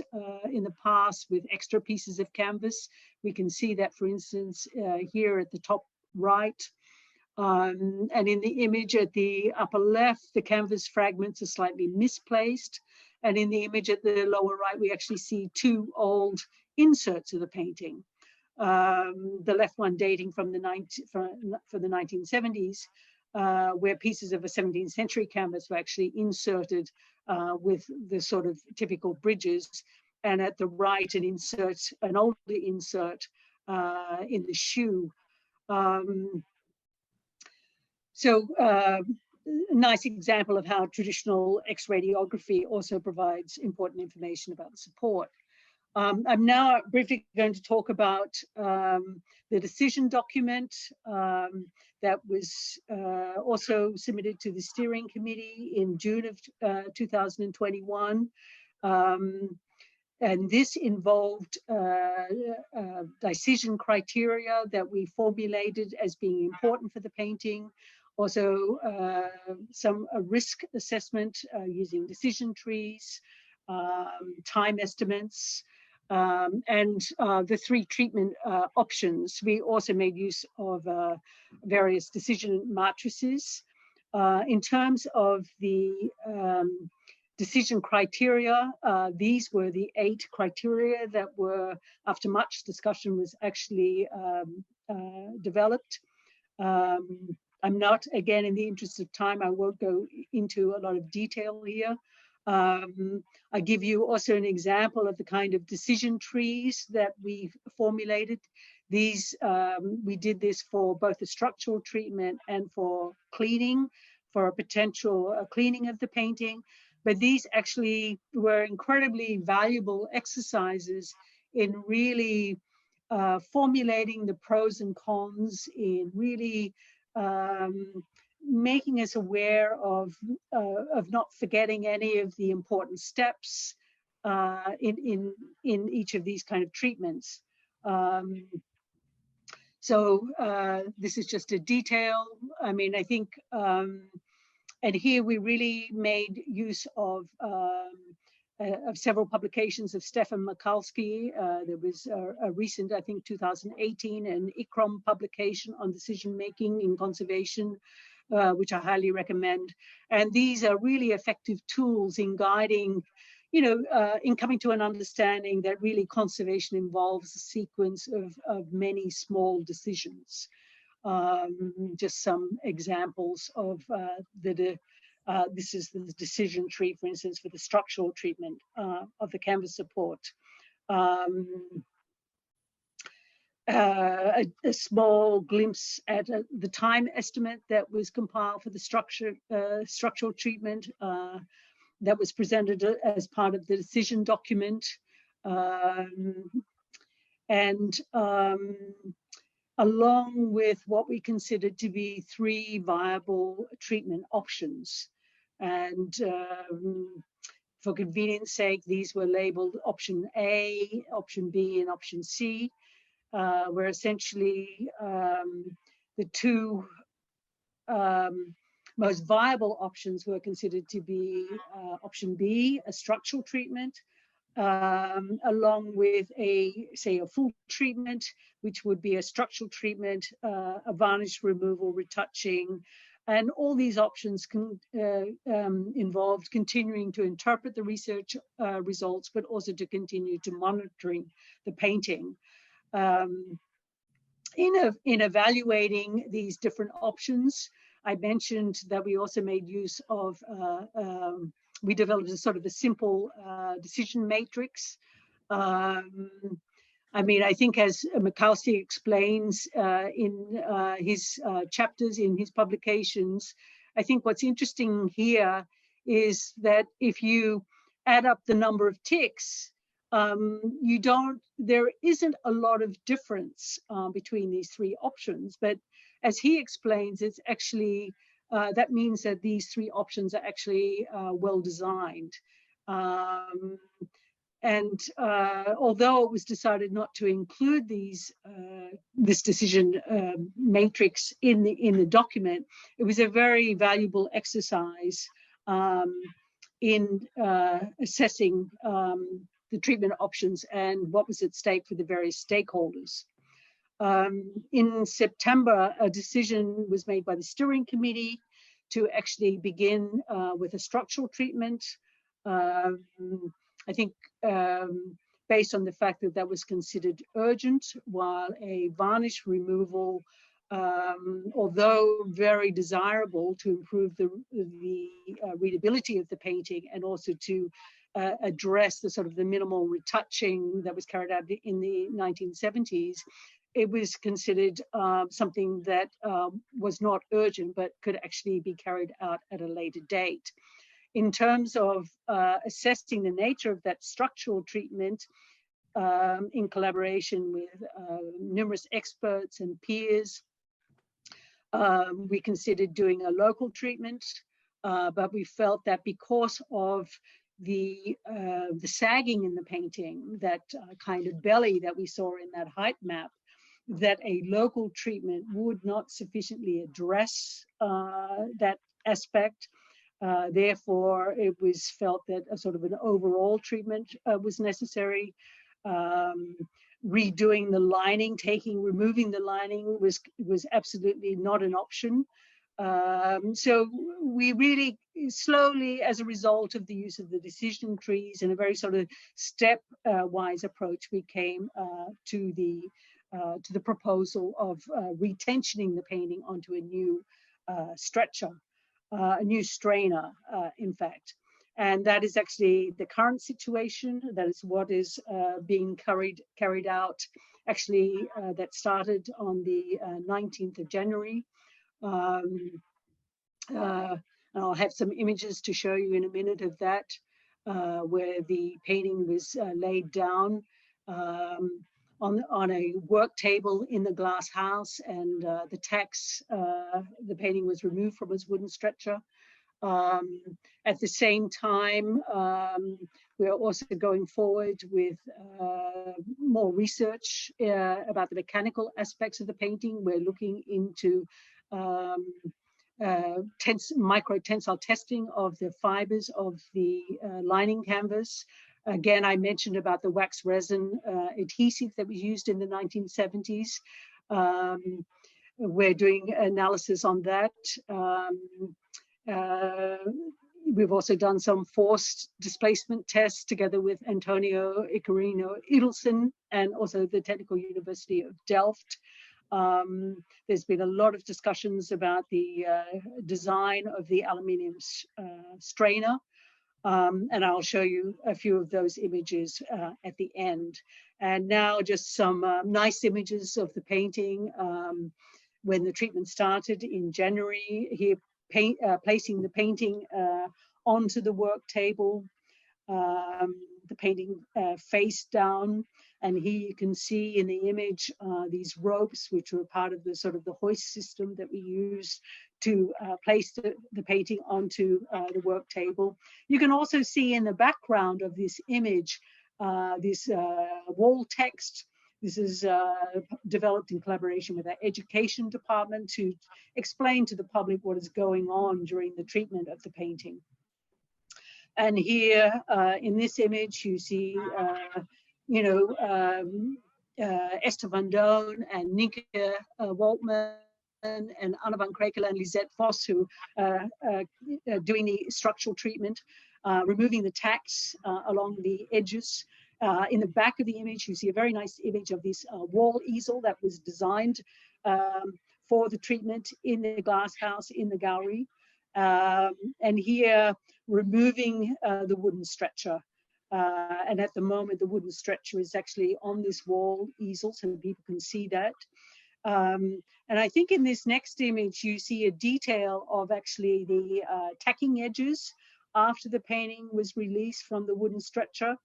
in the past with extra pieces of canvas. We can see that, for instance, here at the top right. And in the image at the upper left, the canvas fragments are slightly misplaced. And in the image at the lower right, we actually see 2 old inserts of the painting. The left one dating from the 1970s, where pieces of a 17th century canvas were actually inserted with the sort of typical bridges, and at the right an older insert in the shoe. A nice example of how traditional X-radiography also provides important information about the support. I'm now briefly going to talk about the decision document that was also submitted to the steering committee in June of 2021. And this involved decision criteria that we formulated as being important for the painting. Also, some risk assessment using decision trees, time estimates, and the 3 treatment options. We also made use of various decision matrices. In terms of the decision criteria, these were the 8 criteria that were, after much discussion, was actually developed. I'm not, again, in the interest of time, I won't go into a lot of detail here. I give you also an example of the kind of decision trees that we formulated. These, we did this for both the structural treatment and for cleaning, for a potential cleaning of the painting. But these actually were incredibly valuable exercises in really formulating the pros and cons, in really making us aware of not forgetting any of the important steps in each of these kind of treatments. So this is just a detail. I mean, I think, and here we really made use of several publications of Stefan Mikulski. There was a recent, I think 2018, an ICROM publication on decision-making in conservation, which I highly recommend. And these are really effective tools in guiding, you know, in coming to an understanding that really conservation involves a sequence of many small decisions. Just some examples of this is the decision tree, for instance, for the structural treatment of the canvas support. A small glimpse at the time estimate that was compiled for the structural treatment that was presented as part of the decision document. Along with what we considered to be 3 viable treatment options. And for convenience sake, these were labeled option A, option B, and option C, where essentially the 2 most viable options were considered to be option B, a structural treatment, along with say a full treatment, which would be a structural treatment, a varnish removal, retouching, and all these options involved continuing to interpret the research results, but also to continue to monitoring the painting. In evaluating these different options, I mentioned that we also made use of we developed a sort of a simple decision matrix. I mean, I think as Mikulski explains in his chapters in his publications, I think what's interesting here is that if you add up the number of ticks, there isn't a lot of difference between these 3 options, but as he explains, it's actually, that means that these 3 options are actually well designed. Although it was decided not to include this decision matrix in the document, it was a very valuable exercise in assessing the treatment options and what was at stake for the various stakeholders. In September, a decision was made by the steering committee to actually begin with a structural treatment. I think based on the fact that that was considered urgent, while a varnish removal, although very desirable to improve the readability of the painting and also to address the sort of the minimal retouching that was carried out in the 1970s, it was considered something that was not urgent, but could actually be carried out at a later date. In terms of assessing the nature of that structural treatment, in collaboration with numerous experts and peers, we considered doing a local treatment, but we felt that because of the sagging in the painting, that kind of belly that we saw in that height map, that a local treatment would not sufficiently address that aspect. Therefore, it was felt that a sort of an overall treatment was necessary. Redoing the lining, removing the lining was absolutely not an option. So we really slowly, as a result of the use of the decision trees and a very sort of step-wise approach, we came to the proposal of retensioning the painting onto a new stretcher, a new strainer, in fact. And that is actually the current situation. That is what is being carried out, actually, that started on the 19th of January. I'll have some images to show you in a minute of that, where the painting was laid down on a work table in the glass house, and the tacks, the painting was removed from its wooden stretcher. At the same time, we are also going forward with more research about the mechanical aspects of the painting. We're looking into micro-tensile testing of the fibers of the lining canvas. Again, I mentioned about the wax resin adhesive that was used in the 1970s. We're doing analysis on that. We've also done some forced displacement tests together with Antonio Icarino Idelson and also the Technical University of Delft. There's been a lot of discussions about the design of the aluminium strainer. And I'll show you a few of those images at the end. And now just some nice images of the painting when the treatment started in January. Here, placing the painting onto the work table, the painting face down. And here you can see in the image these ropes, which were part of the sort of the hoist system that we used to place the painting onto the work table. You can also see in the background of this image, this wall text. This is developed in collaboration with our education department to explain to the public what is going on during the treatment of the painting. And here in this image, you see, Esther van Doon and Nienke Waltman and Anne van Krekelen and Lisette Vos, who doing the structural treatment, removing the tacks along the edges. In the back of the image, you see a very nice image of this wall easel that was designed for the treatment in the glass house in the gallery. And here, removing the wooden stretcher. And at the moment, the wooden stretcher is actually on this wall easel, so people can see that. And I think in this next image, you see a detail of actually the tacking edges after the painting was released from the wooden stretcher.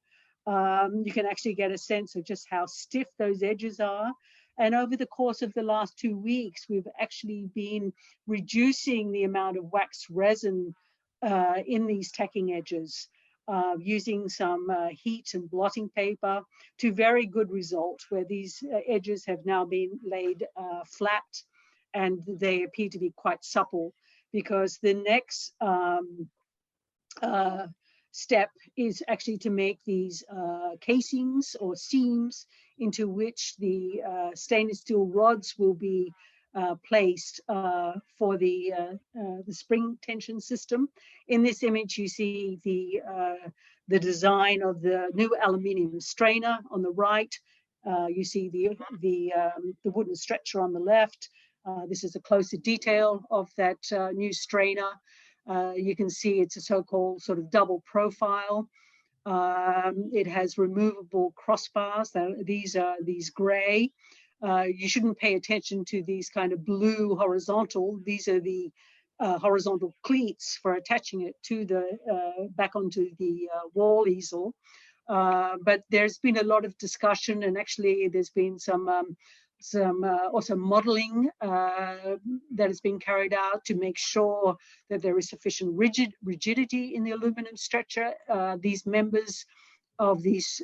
You can actually get a sense of just how stiff those edges are. And over the course of the last 2 weeks, we've actually been reducing the amount of wax resin in these tacking edges, using some heat and blotting paper to very good result, where these edges have now been laid flat and they appear to be quite supple, because the next step is actually to make these casings or seams into which the stainless steel rods will be placed for the spring tension system. In this image, you see the design of the new aluminium strainer on the right. You see the wooden stretcher on the left. This is a closer detail of that new strainer. You can see it's a so-called sort of double profile. It has removable crossbars. These are these gray. You shouldn't pay attention to these kind of blue horizontal. These are the horizontal cleats for attaching it to the back onto the wall easel. But there's been a lot of discussion, and actually there's been some some also modeling that has been carried out to make sure that there is sufficient rigidity in the aluminum structure. These members of these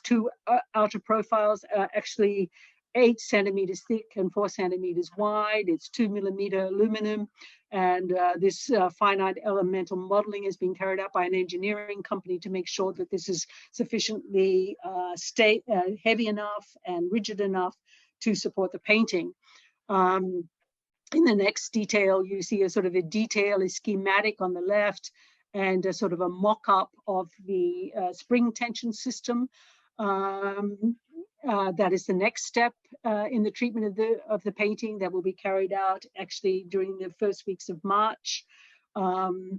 two outer profiles are actually 8 centimeters thick and 4 centimeters wide. It's 2mm aluminum, and this finite elemental modeling has been carried out by an engineering company to make sure that this is sufficiently heavy enough and rigid enough to support the painting. In the next detail, you see a sort of a schematic on the left, and a sort of a mock-up of the spring tension system. That is the next step in the treatment of the painting that will be carried out actually during the first weeks of March. So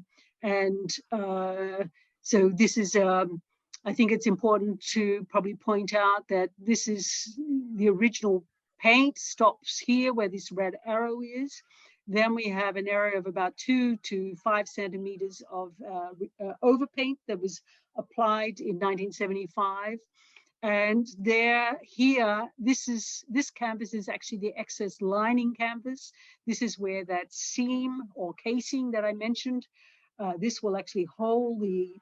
this is, I think it's important to probably point out that this is the original paint stops here where this red arrow is. Then we have an area of about 2 to 5 centimeters of overpaint that was applied in 1975. And this canvas is actually the excess lining canvas. This is where that seam or casing that I mentioned, this will actually hold the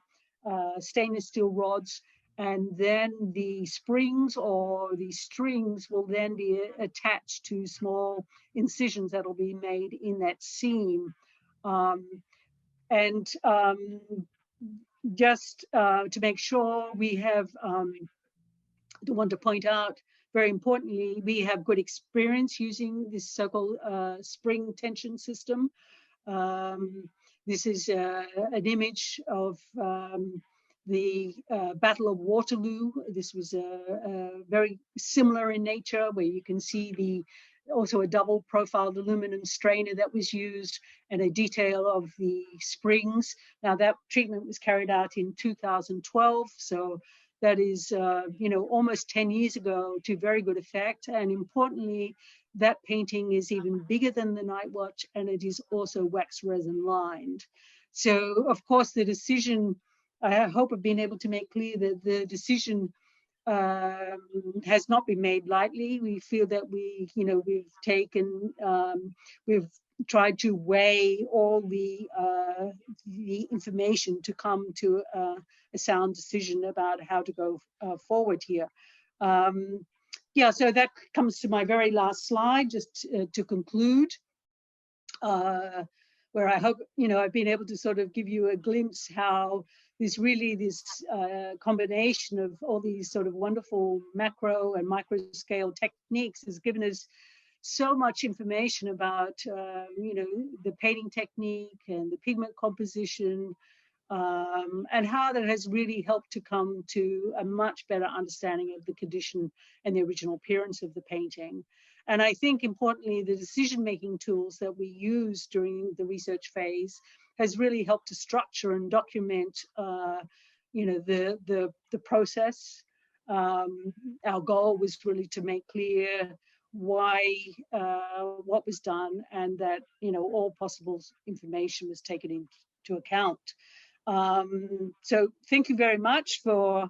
stainless steel rods, and then the springs or the strings will then be attached to small incisions that will be made in that seam. Just to make sure, we have, I want to point out, very importantly, we have good experience using this so-called spring tension system. This is an image of the Battle of Waterloo. This was very similar in nature, where you can see also a double profiled aluminum strainer that was used, and a detail of the springs. Now that treatment was carried out in 2012, so that is almost 10 years ago, to very good effect. And importantly, that painting is even bigger than the Night Watch, and it is also wax resin lined. So of course the decision, I hope I've been able to make clear that the decision has not been made lightly. We feel that we've tried to weigh all the information to come to a sound decision about how to go forward here. So that comes to my very last slide, just to conclude, where I hope I've been able to sort of give you a glimpse how this combination of all these sort of wonderful macro and micro scale techniques has given us so much information about the painting technique and the pigment composition, and how that has really helped to come to a much better understanding of the condition and the original appearance of the painting. And I think importantly, the decision-making tools that we use during the research phase has really helped to structure and document the process. Our goal was really to make clear why what was done, and that all possible information was taken into account. So thank you very much for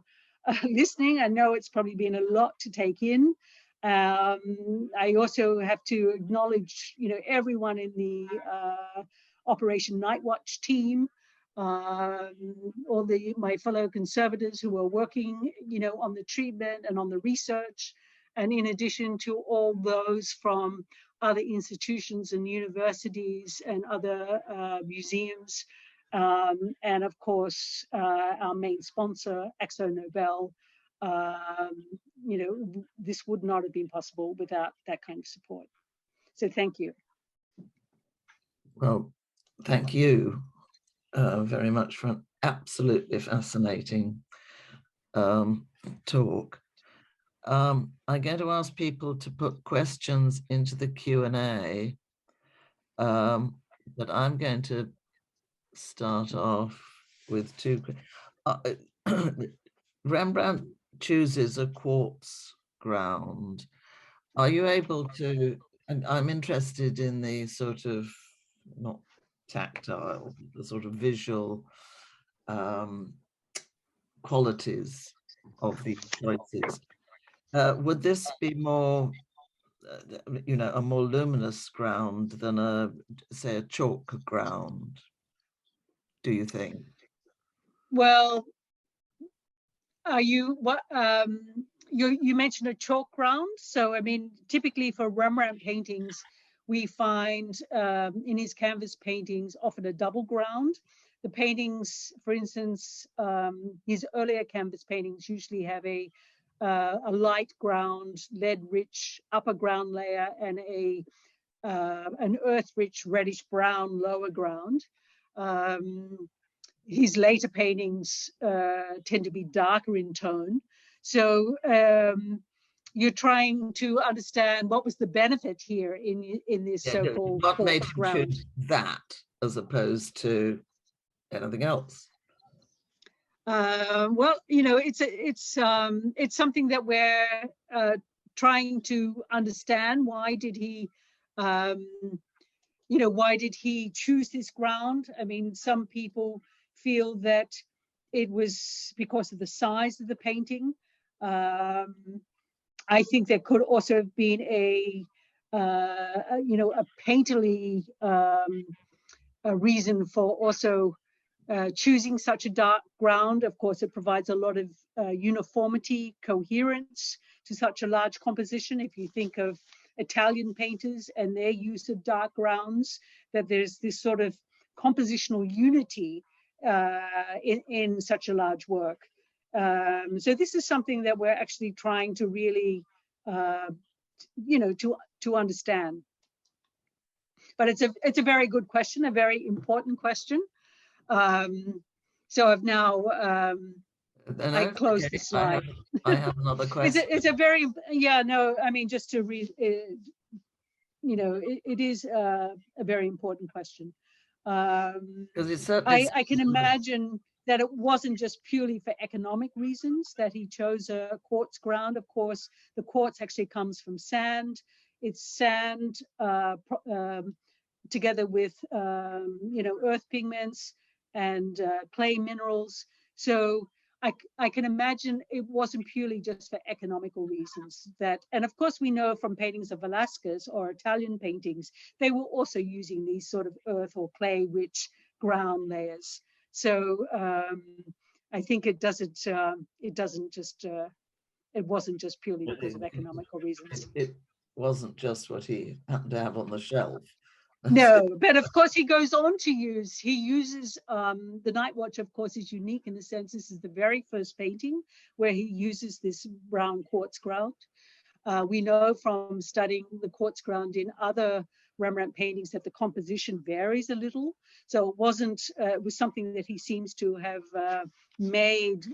listening. I know it's probably been a lot to take in. I also have to acknowledge everyone in the Operation Night Watch team, all my fellow conservators who are working on the treatment and on the research, and in addition to all those from other institutions and universities and other museums, and of course our main sponsor, AkzoNobel. This would not have been possible without that kind of support. So thank you. Well, thank you very much for an absolutely fascinating talk. I'm going to ask people to put questions into the Q&A, but I'm going to start off with two. Rembrandt chooses a quartz ground. Are you able to, and I'm interested in the sort of, not tactile, the sort of visual qualities of these choices. Would this be more you know, a more luminous ground than say a chalk ground, do you think? Well, you mentioned a chalk ground. So I mean, typically for Rembrandt paintings, we find in his canvas paintings often a double ground. The paintings, for instance, his earlier canvas paintings usually have a light ground, lead-rich upper ground layer, and an earth-rich reddish brown lower ground. His later paintings tend to be darker in tone. So you're trying to understand what was the benefit here in this so-called what made him ground. choose that as opposed to anything else? Well, you know, it's something that we're trying to understand. Why did he you know, why did he choose this ground? I mean, some people feel that it was because of the size of the painting. I think there could also have been a you know, a painterly a reason for also choosing such a dark ground. Of course, it provides a lot of uniformity, coherence to such a large composition. If you think of Italian painters and their use of dark grounds, that there's this sort of compositional unity in such a large work. So this is something that we're actually trying to really, you know, to understand. But it's a very good question, a very important question. So I've now I closed the slide. I have another question. It's a very, yeah, no, I mean, just to read, you know, it is a very important question. Because it's certainly, I can imagine that it wasn't just purely for economic reasons that he chose a quartz ground. Of course, the quartz actually comes from sand. It's sand together with, you know, earth pigments and clay minerals. So I can imagine it wasn't purely just for economical reasons that, and of course we know from paintings of Velasquez or Italian paintings, they were also using these sort of earth or clay rich ground layers. So I think it wasn't just purely because of economical reasons. It wasn't just what he happened to have on the shelf. No, but of course he goes on to he uses the Night Watch, of course, is unique in the sense this is the very first painting where he uses this brown quartz ground. We know from studying the quartz ground in other Rembrandt paintings that the composition varies a little. So it was something that he seems to have made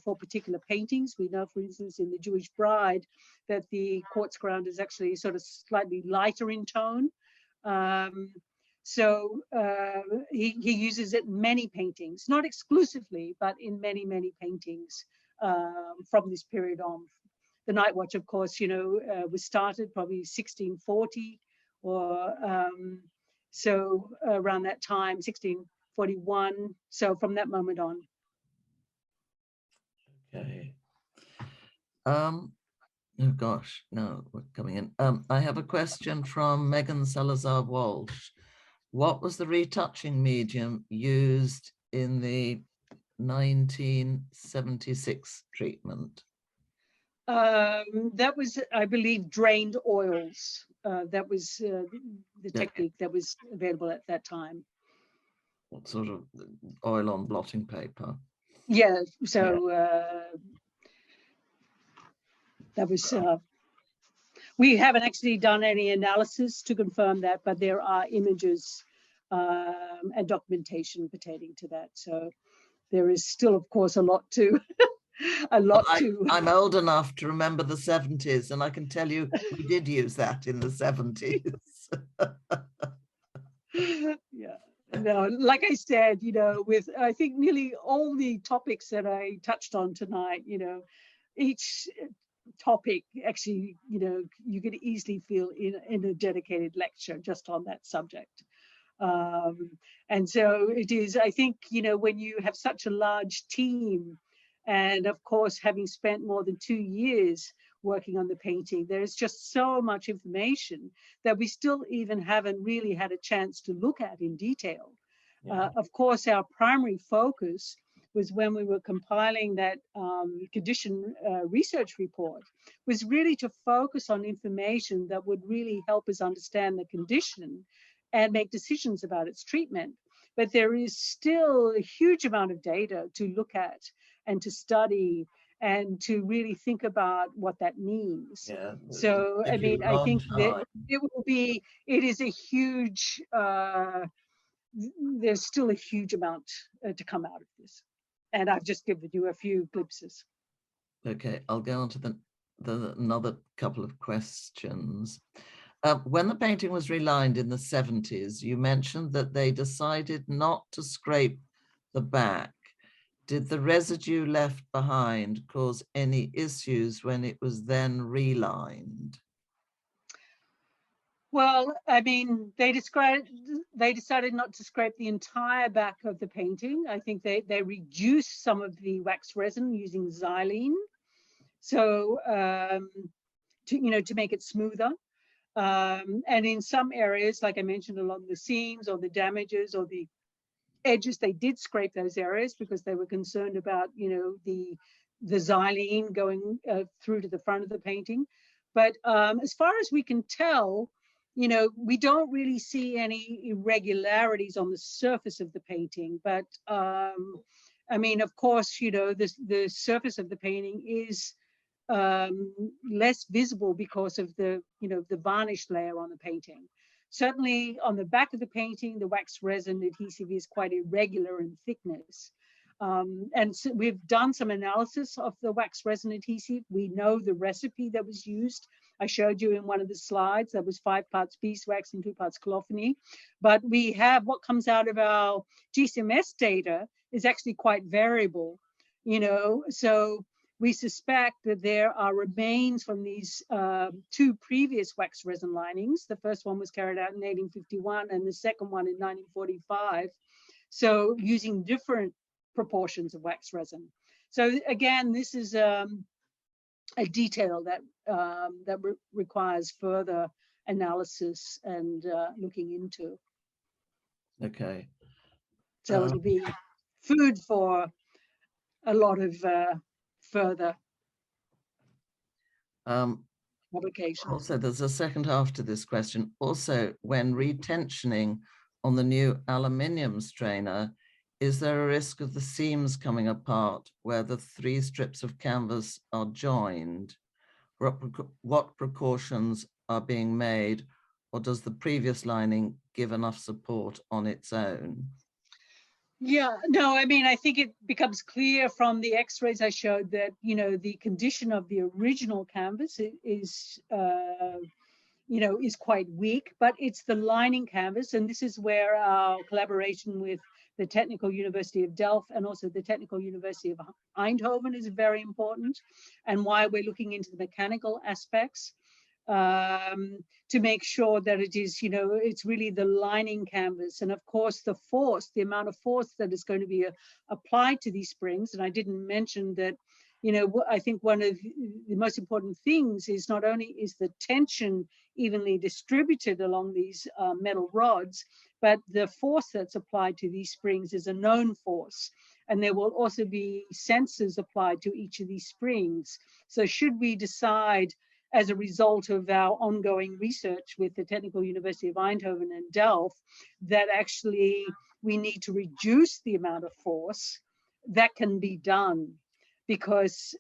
for particular paintings. We know, for instance, in the Jewish Bride, that the quartz ground is actually sort of slightly lighter in tone. So he uses it in many paintings, not exclusively, but in many, many paintings from this period on. The Night Watch, of course, you know, was started probably 1640 or so around that time, 1641. So from that moment on. Okay. Oh gosh, no, we're coming in. I have a question from Megan Salazar Walsh. What was the retouching medium used in the 1976 treatment? That was, I believe, drained oils. That was the technique that was available at that time. What sort of oil on blotting paper? Yeah, so that was, we haven't actually done any analysis to confirm that, but there are images and documentation pertaining to that. So there is still, of course, a lot to I'm old enough to remember the 70s, and I can tell you we did use that in the 70s. Yeah, no, like I said, you know, with I think nearly all the topics that I touched on tonight, you know, each topic actually, you know, you could easily feel in a dedicated lecture just on that subject. And so it is, I think, you know, when you have such a large team, and of course, having spent more than 2 years working on the painting. There's just so much information that we still even haven't really had a chance to look at in detail. Yeah. Of course, our primary focus was when we were compiling that condition research report, was really to focus on information that would really help us understand the condition and make decisions about its treatment. But there is still a huge amount of data to look at and to study and to really think about what that means. Yeah. So, I mean, I think that it is a huge, there's still a huge amount to come out of this. And I've just given you a few glimpses. Okay, I'll go on to another couple of questions. When the painting was relined in the 70s, you mentioned that they decided not to scrape the back. Did the residue left behind cause any issues when it was then relined? Well, I mean, they decided not to scrape the entire back of the painting. I think they reduced some of the wax resin using xylene, so to make it smoother. And in some areas, like I mentioned, along the seams or the damages or the edges, they did scrape those areas because they were concerned about the xylene going through to the front of the painting. But as far as we can tell, we don't really see any irregularities on the surface of the painting. But I mean, of course, the surface of the painting is less visible because of the varnish layer on the painting. Certainly on the back of the painting, the wax resin adhesive is quite irregular in thickness. And so we've done some analysis of the wax resin adhesive. We know the recipe that was used. I showed you in one of the slides, that was 5 parts beeswax and 2 parts colophony. But we have what comes out of our GCMS data is actually quite variable, so we suspect that there are remains from these 2 previous wax resin linings. The first one was carried out in 1851 and the second one in 1945. So using different proportions of wax resin. So again, this is a detail that requires further analysis and looking into. Okay. So it'll be food for a lot of further publications. Also, there's a second half to this question. Also, when retensioning on the new aluminium strainer, is there a risk of the seams coming apart where the 3 strips of canvas are joined? What precautions are being made, or does the previous lining give enough support on its own? Yeah, no, I mean, I think it becomes clear from the x-rays I showed that, the condition of the original canvas is quite weak, but it's the lining canvas. And this is where our collaboration with the Technical University of Delft and also the Technical University of Eindhoven is very important, and why we're looking into the mechanical aspects to make sure that it is, it's really the lining canvas. And of course, the amount of force that is going to be applied to these springs. And I didn't mention that, I think one of the most important things is not only is the tension evenly distributed along these metal rods, but the force that's applied to these springs is a known force. And there will also be sensors applied to each of these springs. So should we decide, as a result of our ongoing research with the Technical University of Eindhoven and Delft, that actually we need to reduce the amount of force, that can be done, because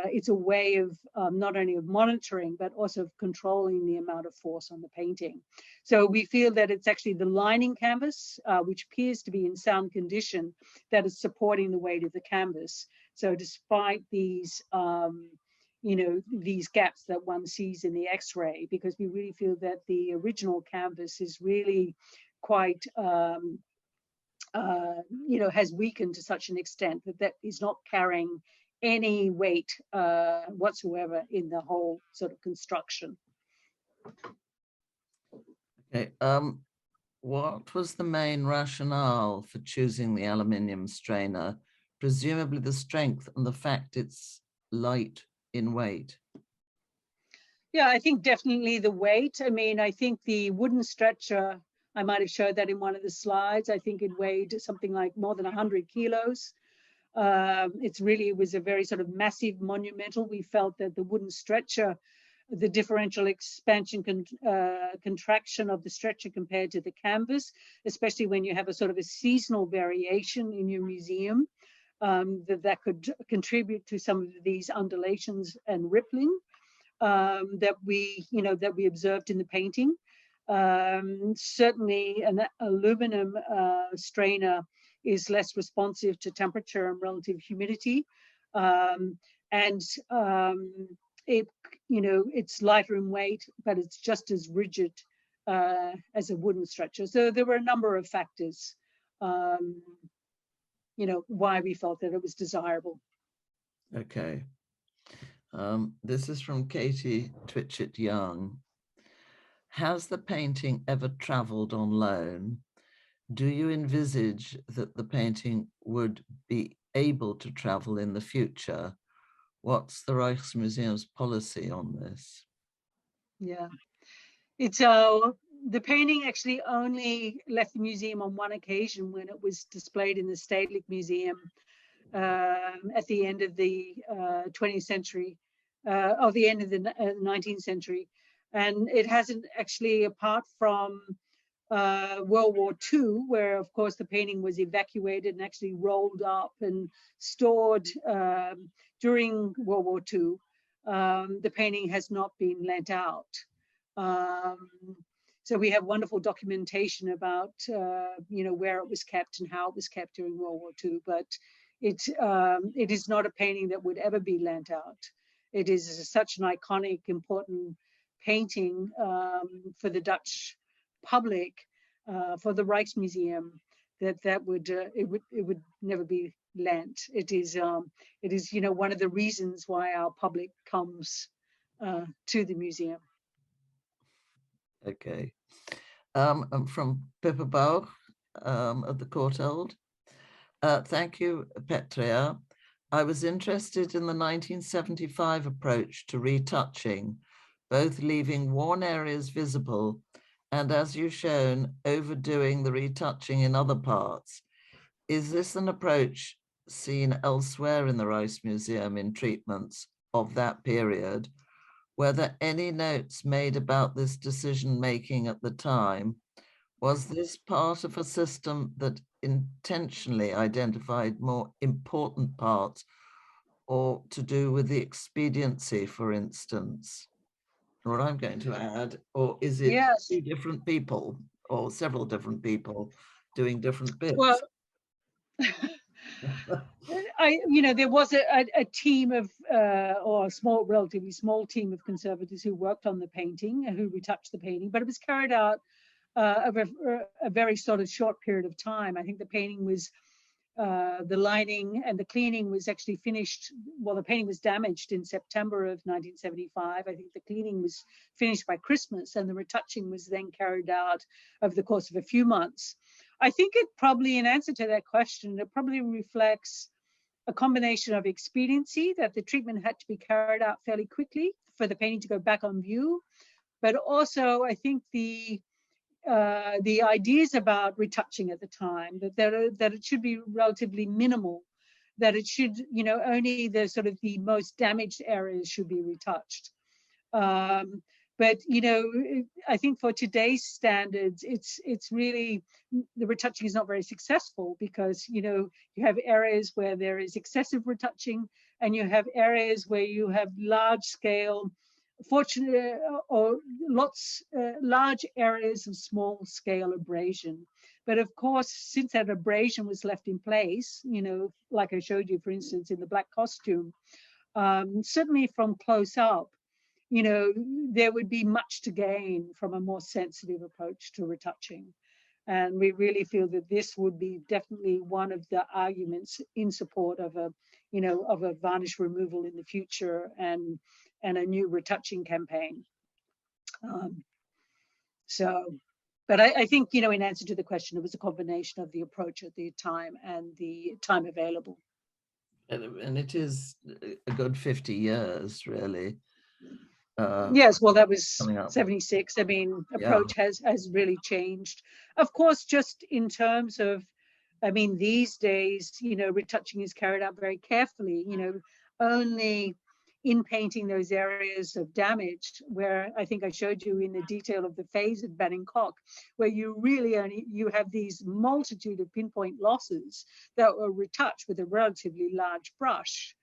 it's a way of not only of monitoring, but also of controlling the amount of force on the painting. So we feel that it's actually the lining canvas, which appears to be in sound condition, that is supporting the weight of the canvas. So despite these these gaps that one sees in the x-ray, because we really feel that the original canvas is really quite has weakened to such an extent that is not carrying any weight whatsoever in the whole sort of construction. Okay. What was the main rationale for choosing the aluminium strainer? Presumably the strength and the fact it's light in weight. Yeah, I think definitely the weight. I mean, I think the wooden stretcher, I might have showed that in one of the slides. I think it weighed something like more than 100 kilos. It was a very sort of massive monumental. We felt that the wooden stretcher, the differential expansion contraction of the stretcher compared to the canvas, especially when you have a sort of a seasonal variation in your museum, that could contribute to some of these undulations and rippling that we observed in the painting. Certainly an aluminum strainer is less responsive to temperature and relative humidity. And it's lighter in weight, but it's just as rigid as a wooden stretcher. So there were a number of factors, why we felt that it was desirable. Okay. This is from Katie Twitchett Young. Has the painting ever traveled on loan? Do you envisage that the painting would be able to travel in the future? What's the Rijksmuseum's policy on this? Yeah, it's the painting actually only left the museum on one occasion when it was displayed in the Stedelijk Museum at the end of the 20th century, or the end of the 19th century. And it hasn't actually, apart from World War II, where of course the painting was evacuated and actually rolled up and stored during World War II, the painting has not been lent out. So we have wonderful documentation about where it was kept and how it was kept during World War II, but it is not a painting that would ever be lent out. It is such an iconic, important painting for the Dutch public, for the Rijksmuseum, that would never be lent. It is one of the reasons why our public comes to the museum. Okay. From Pippa Bauch of the Courtauld. Thank you, Petria. I was interested in the 1975 approach to retouching, both leaving worn areas visible and, as you've shown, overdoing the retouching in other parts. Is this an approach seen elsewhere in the Rijksmuseum in treatments of that period? Were there any notes made about this decision-making at the time? Was this part of a system that intentionally identified more important parts, or to do with the expediency, for instance? Or I'm going to add, or is it Yes. two different people or several different people doing different bits? Well, there was a team of, or a relatively small team of conservators who worked on the painting, who retouched the painting, but it was carried out over a very sort of short period of time. I think the painting was, the lining and the cleaning was actually finished. Well, the painting was damaged in September of 1975. I think the cleaning was finished by Christmas, and the retouching was then carried out over the course of a few months. I think it probably, in answer to that question, it probably reflects a combination of expediency, that the treatment had to be carried out fairly quickly for the painting to go back on view, but also I think the ideas about retouching at the time, that it should be relatively minimal, that it should, only the sort of the most damaged areas should be retouched. But I think for today's standards, it's really, the retouching is not very successful, because you have areas where there is excessive retouching, and you have areas where you have large scale, or large areas of small scale abrasion. But of course, since that abrasion was left in place, like I showed you, for instance, in the black costume, certainly from close up, there would be much to gain from a more sensitive approach to retouching. And we really feel that this would be definitely one of the arguments in support of a varnish removal in the future, and a new retouching campaign. But I think, in answer to the question, it was a combination of the approach at the time and the time available. And it is a good 50 years, really. Yes, well, that was coming up. 76. I mean, Yeah. approach has really changed. Of course, just in terms of, I mean, these days, retouching is carried out very carefully, only in painting those areas of damage where I think I showed you in the detail of the phase at Bangkok, where you have these multitude of pinpoint losses that were retouched with a relatively large brush.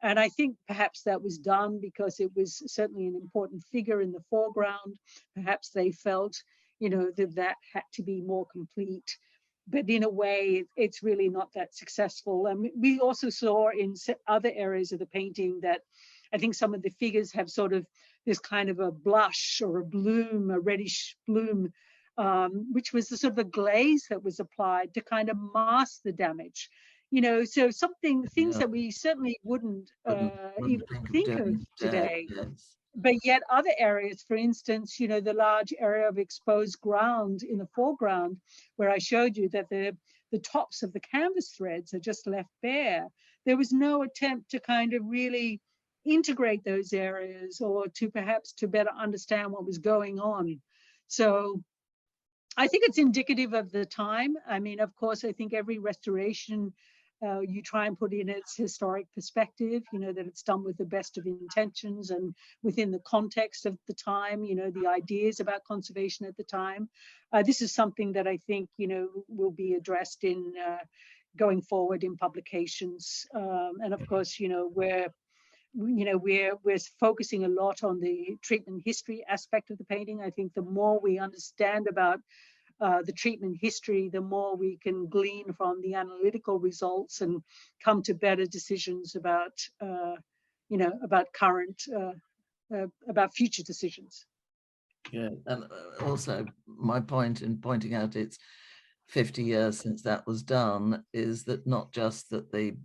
And I think perhaps that was done because it was certainly an important figure in the foreground. Perhaps they felt, that had to be more complete. But in a way, it's really not that successful. And we also saw in other areas of the painting that I think some of the figures have sort of this kind of a blush or a bloom, a reddish bloom, which was the sort of a glaze that was applied to kind of mask the damage. So things Yeah. that we certainly wouldn't even Wouldn't think think of of doing today. yes. But yet other areas, for instance, the large area of exposed ground in the foreground, where I showed you that the tops of the canvas threads are just left bare. There was no attempt to kind of really integrate those areas or to perhaps to better understand what was going on. So I think it's indicative of the time. I mean, of course, I think every restoration, you try and put in its historic perspective, that it's done with the best of intentions and within the context of the time, the ideas about conservation at the time. This is something that I think, will be addressed in going forward in publications. And of course, we're focusing a lot on the treatment history aspect of the painting. I think the more we understand about the treatment history, the more we can glean from the analytical results and come to better decisions about, about future decisions. Yeah, and also my point in pointing out it's 50 years since that was done is that not just that the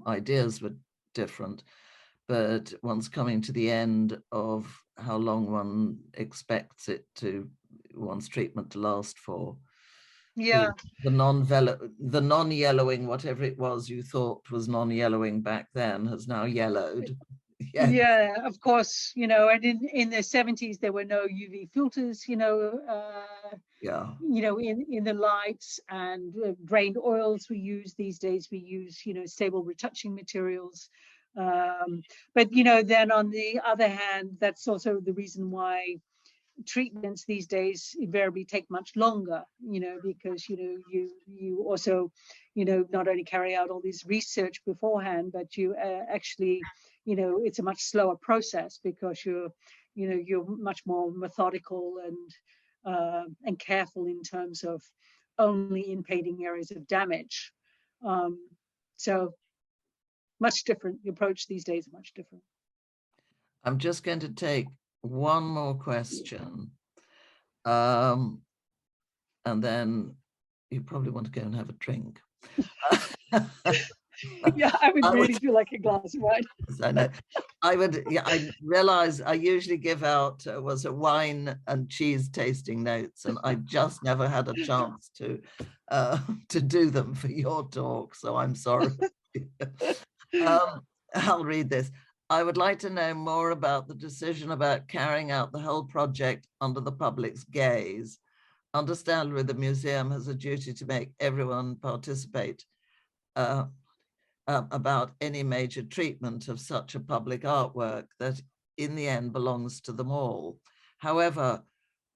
ideas were different, but one's coming to the end of how long one expects one's treatment to last for. Yeah. The non-yellowing, whatever it was you thought was non-yellowing back then, has now yellowed. Yeah. Yeah, of course, and in the 70s there were no UV filters, Yeah. In the lights, and drained oils we use. These days we use, stable retouching materials. But, then on the other hand, that's also the reason why treatments these days invariably take much longer, because, you also, not only carry out all this research beforehand, but you actually, it's a much slower process because you're much more methodical and careful in terms of only in painting areas of damage. So much different. The approach these days is much different. I'm just going to take one more question. And then you probably want to go and have a drink. Yeah, I would really feel like a glass of wine. I know. I realize I usually give out was a wine and cheese tasting notes, and I just never had a chance to do them for your talk, so I'm sorry. I'll read this. I would like to know more about the decision about carrying out the whole project under the public's gaze. Understandably, the museum has a duty to make everyone participate about any major treatment of such a public artwork that in the end belongs to them all. However,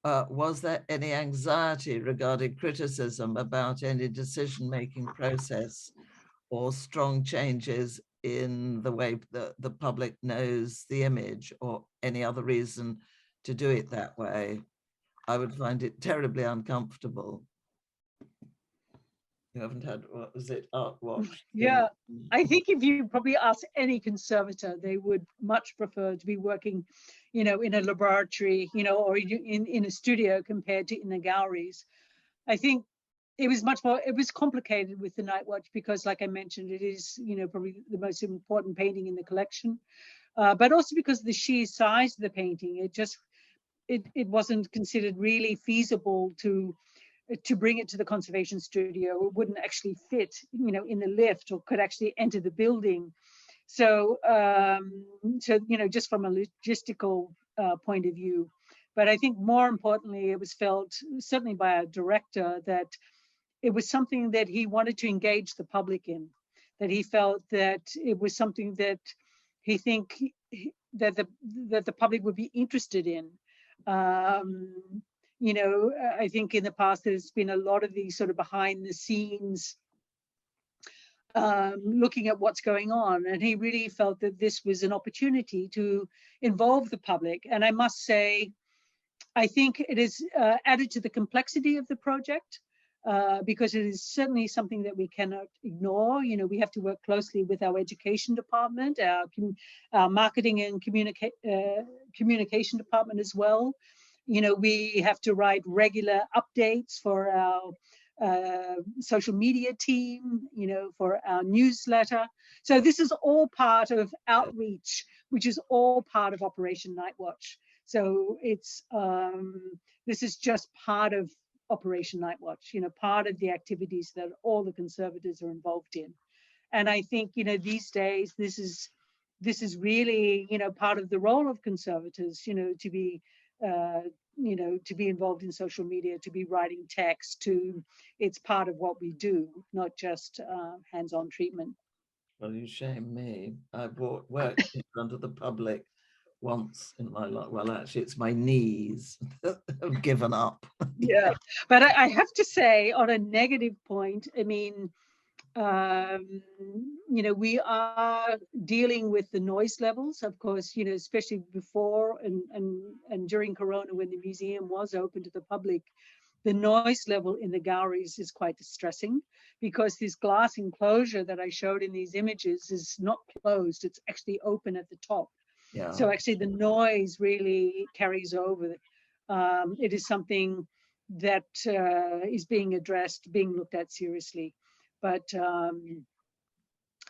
was there any anxiety regarding criticism about any decision-making process or strong changes in the way the public knows the image, or any other reason to do it that way? I would find it terribly uncomfortable. You haven't had, what was it, Art Watch? Yeah, I think if you probably ask any conservator, they would much prefer to be working, in a laboratory, or in a studio compared to in the galleries. I think it was complicated with the Night Watch because, like I mentioned, it is, probably the most important painting in the collection, but also because of the sheer size of the painting. It wasn't considered really feasible to bring it to the conservation studio. It wouldn't actually fit, in the lift, or could actually enter the building. So, just from a logistical point of view. But I think more importantly, it was felt certainly by our director that it was something that he wanted to engage the public in, that he felt that it was something that he think that the public would be interested in. You know, I think in the past there's been a lot of these sort of behind the scenes looking at what's going on, and he really felt that this was an opportunity to involve the public. And I must say, I think it is added to the complexity of the project, because it is certainly something that we cannot ignore. You know, we have to work closely with our education department, our marketing and communication department as well. You know, we have to write regular updates for our social media team, you know, for our newsletter. So this is all part of outreach, which is all part of Operation Night Watch. So it's this is just part of Operation Night Watch, you know, part of the activities that all the conservators are involved in. And I think, you know, these days this is really, you know, part of the role of conservators, you know, to be you know, to be involved in social media, to be writing text, it's part of what we do, not just hands-on treatment. Well, you shame me. I've worked in front of the public once in my life. Well, actually, it's my knees that have given up. Yeah, but I have to say, on a negative point, I mean, you know, we are dealing with the noise levels, of course, you know, especially before and during Corona, when the museum was open to the public. The noise level in the galleries is quite distressing, because this glass enclosure that I showed in these images is not closed, it's actually open at the top. Yeah. So actually the noise really carries over. It is something that is being addressed, being looked at seriously. But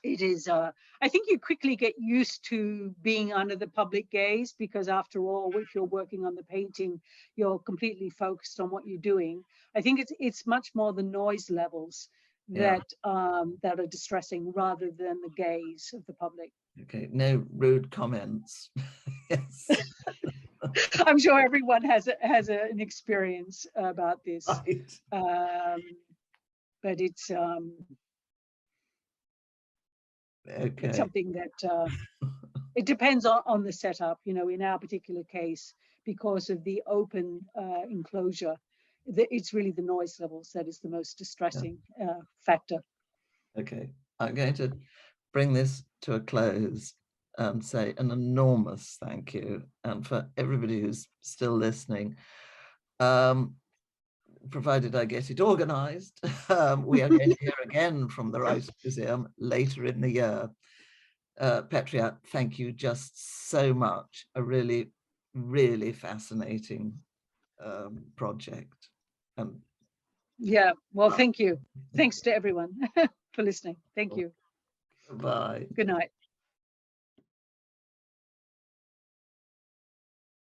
it is, I think you quickly get used to being under the public gaze, because after all, if you're working on the painting, you're completely focused on what you're doing. I think it's much more the noise levels that that are distressing, rather than the gaze of the public. Okay, no rude comments. Yes. I'm sure everyone has an experience about this. Right. But it's Okay. it's something that it depends on the setup. You know, in our particular case, because of the open enclosure, it's really the noise levels that is the most distressing factor. Okay, I'm going to bring this to a close and say an enormous thank you, and for everybody who's still listening. Provided I get it organized, we are going to hear again from the Rijksmuseum later in the year. Petria, thank you just so much. A really, really fascinating project. Yeah, well, thank you. Thanks to everyone for listening. Thank you. Bye. Good night.